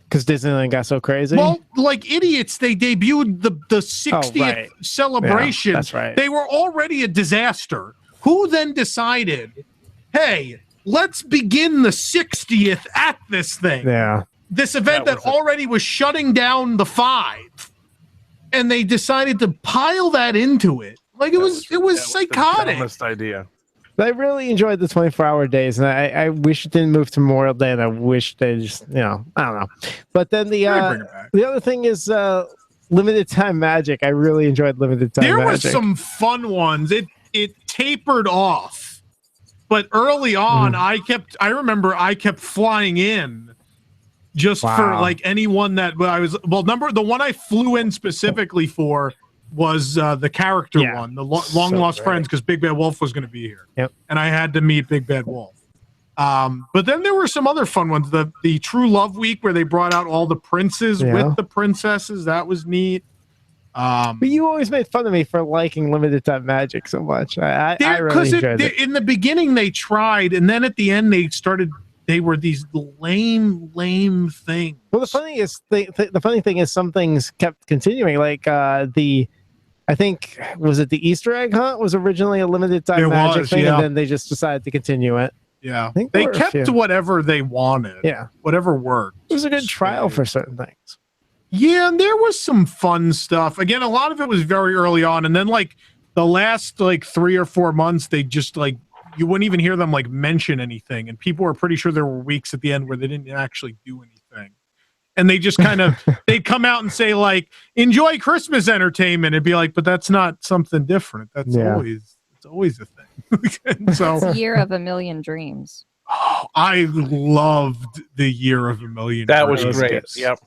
Because Disneyland got so crazy. Well, like idiots, they debuted the 60th celebration. Yeah, that's right. They were already a disaster. Who then decided, hey, let's begin the 60th at this thing? Yeah. This event that already was shutting down the 5. And they decided to pile that into it. Like it was psychotic. The dumbest idea. I really enjoyed the 24-hour days, and I wish it didn't move to Memorial Day, and I wish they just, I don't know. But then the other thing is limited time magic. I really enjoyed limited time magic. There was some fun ones. It tapered off, but early on, I remember I kept flying in just for like anyone that the one I flew in specifically for was the character one, the long lost friends, because Big Bad Wolf was going to be here. Yep. And I had to meet Big Bad Wolf. But then there were some other fun ones. The True Love Week, where they brought out all the princes with the princesses. That was neat. But you always made fun of me for liking limited time magic so much. I really enjoyed it. In the beginning they tried, and then at the end they were these lame things. Well, the funny thing is some things kept continuing. Like I think, was it the Easter egg hunt was originally a limited time magic thing, and then they just decided to continue it. Yeah, I think they kept whatever they wanted. Yeah, whatever worked. It was a good trial for certain things. Yeah, and there was some fun stuff. Again, a lot of it was very early on, and then like the last 3 or 4 months, they just you wouldn't even hear them mention anything, and people were pretty sure there were weeks at the end where they didn't actually do anything. And they just kind of they'd come out and say enjoy Christmas entertainment, and be like, but that's not something different. That's always a thing. So It's a year of a million dreams. I loved the Year of a Million. That was Dreams. great. Yep.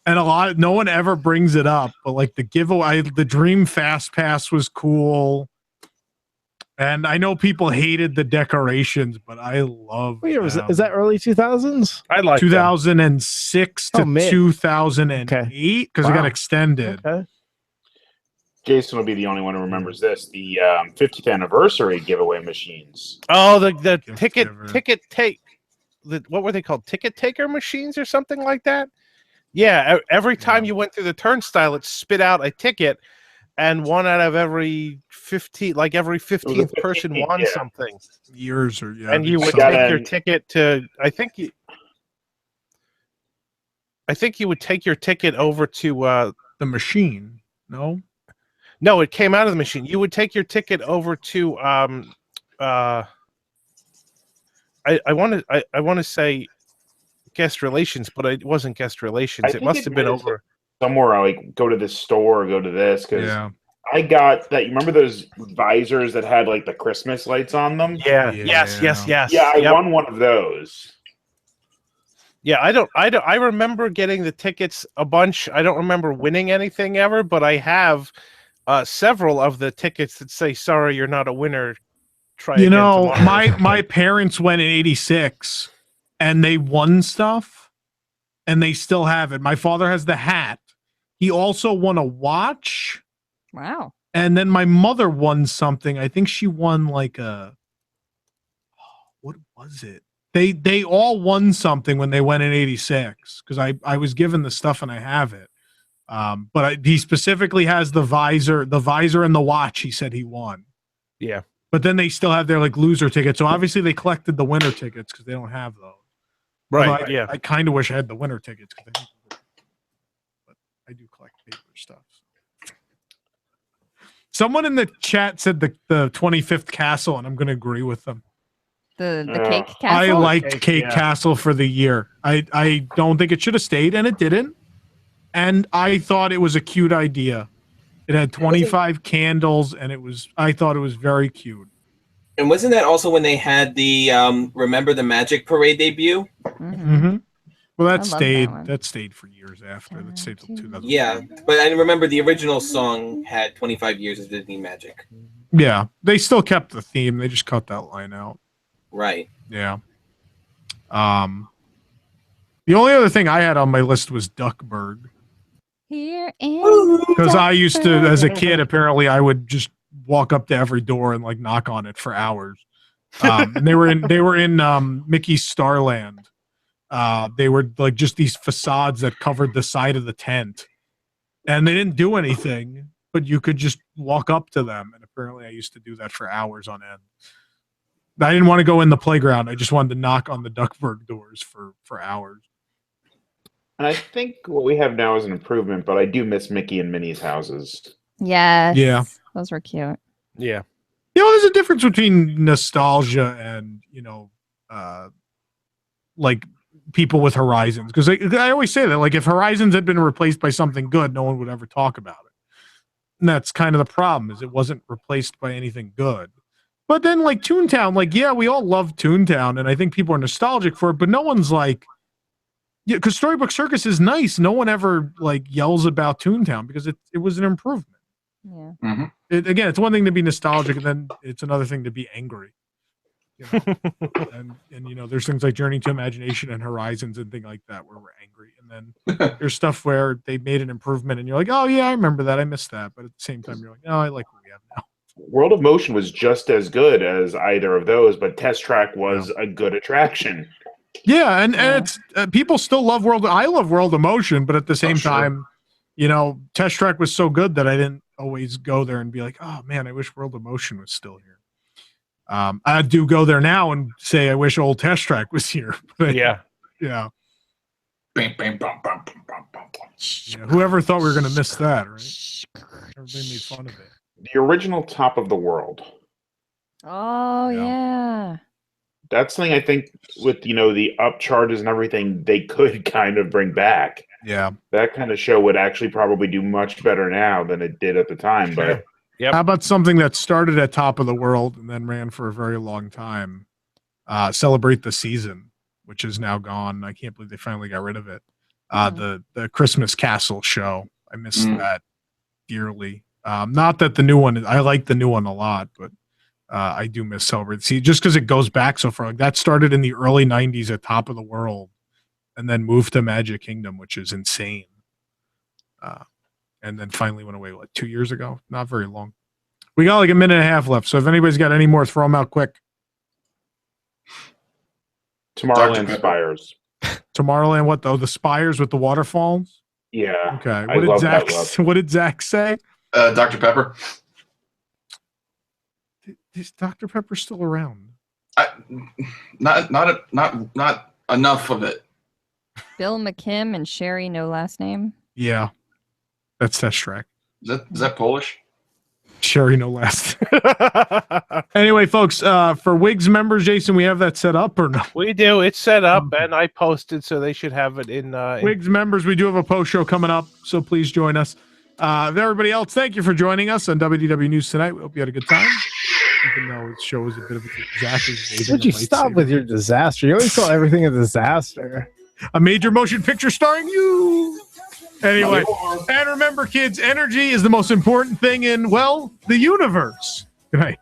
And no one ever brings it up, but the giveaway, the Dream Fast Pass was cool. And I know people hated the decorations, but I love. What year was it? Is that early 2000s? I like 2006 to 2008 because it got extended. Okay. Jason will be the only one who remembers this. The 50th anniversary giveaway machines. Oh, the ticket take. What were they called? Ticket taker machines or something like that? Yeah. Every time you went through the turnstile, it spit out a ticket. And one out of every 15, every 15th person won something. Years and you would take your ticket to. I think you would take your ticket over to the machine. No, it came out of the machine. You would take your ticket over to. I want to say guest relations, but it wasn't guest relations. It must have been over. Somewhere go to this store or go to this because I got that. You remember those visors that had like the Christmas lights on them? Yeah. Yes. Yeah, I won one of those. Yeah, I remember getting the tickets a bunch. I don't remember winning anything ever, but I have several of the tickets that say, "Sorry, you're not a winner." Try You again know, tomorrow. my parents went in '86, and they won stuff, and they still have it. My father has the hat. He also won a watch. Wow. And then my mother won something. I think she won like what was it? They all won something when they went in '86 because I was given the stuff and I have it. But he specifically has the visor and the watch. He said he won. Yeah. But then they still have their like loser tickets. So obviously they collected the winner tickets because they don't have those. Right. Although Yeah. I kind of wish I had the winner tickets. But I do collect paper stuff. Someone in the chat said the 25th Castle, and I'm going to agree with them. The cake castle. I liked Cake Castle for the year. I don't think it should have stayed, and it didn't. And I thought it was a cute idea. It had 25 candles, and I thought it was very cute. And wasn't that also when they had the Remember the Magic Parade debut? Mm-hmm. Well, I that love stayed. that one. That stayed for years after. That stayed till 2000. Yeah, but I remember the original song had 25 years of Disney magic. Yeah, they still kept the theme. They just cut that line out. Right. Yeah. The only other thing I had on my list was Duckburg. Here in Because I used to, as a kid, apparently I would just walk up to every door and like knock on it for hours. And they were in Mickey's Starland. They were like just these facades that covered the side of the tent, and they didn't do anything, but you could just walk up to them. And apparently I used to do that for hours on end. I didn't want to go in the playground. I just wanted to knock on the Duckburg doors for hours. And I think what we have now is an improvement, but I do miss Mickey and Minnie's houses. Yes. Yeah. Those were cute. Yeah. You know, there's a difference between nostalgia and, like people with Horizons. Because I always say that, like, if Horizons had been replaced by something good, no one would ever talk about it. And that's kind of the problem, is it wasn't replaced by anything good. But then, like, Toontown, like, yeah, we all love Toontown, and I think people are nostalgic for it, but no one's like, yeah, because Storybook Circus is nice. No one ever, like, yells about Toontown because it was an improvement. Yeah. Mm-hmm. Again, it's one thing to be nostalgic, and then it's another thing to be angry. And there's things like Journey to Imagination and Horizons and things like that where we're angry, and then there's stuff where they made an improvement and you're like, oh yeah, I remember that, I missed that, but at the same time you're like, no, I like what we have now. World of Motion was just as good as either of those, but Test Track was a good attraction. Yeah, and it's people still love I love World of Motion, but at the same time, Test Track was so good that I didn't always go there and be like, oh man, I wish World of Motion was still here. I do go there now and say I wish old Test Track was here. But, yeah. Whoever thought we were going to miss that, right? Everybody made fun of it. The original Top of the World. Oh yeah. That's something I think with the up charges and everything they could kind of bring back. Yeah. That kind of show would actually probably do much better now than it did at the time. But How about something that started at Top of the World and then ran for a very long time? Celebrate the Season, which is now gone. I can't believe they finally got rid of it. The Christmas Castle show. I miss that dearly. Not that the new one, I like the new one a lot, but I do miss Celebrate the Season just because it goes back so far. Like, that started in the early 90s at Top of the World and then moved to Magic Kingdom, which is insane. And then finally went away, 2 years ago? Not very long. We got like a minute and a half left, so if anybody's got any more, throw them out quick. Tomorrowland Spires. Tomorrowland, what though? The spires with the waterfalls? Yeah. Okay. What did Zach say? Dr. Pepper. Is Dr. Pepper still around? Not enough of it. Bill McKim and Sherry, no last name. Yeah. That's Test Track. Is that Polish? Sherry, no last. Anyway, folks, for Wigs members, Jason, we have that set up or no? We do. It's set up, and I posted, so they should have it in. Wigs members, we do have a post show coming up, so please join us. Everybody else, thank you for joining us on WDW News Tonight. We hope you had a good time, even though it shows a bit of a disaster. Would you stop with your disaster? You always call everything a disaster. A major motion picture starring you. Anyway, and remember, kids, energy is the most important thing in, well, the universe. Good night.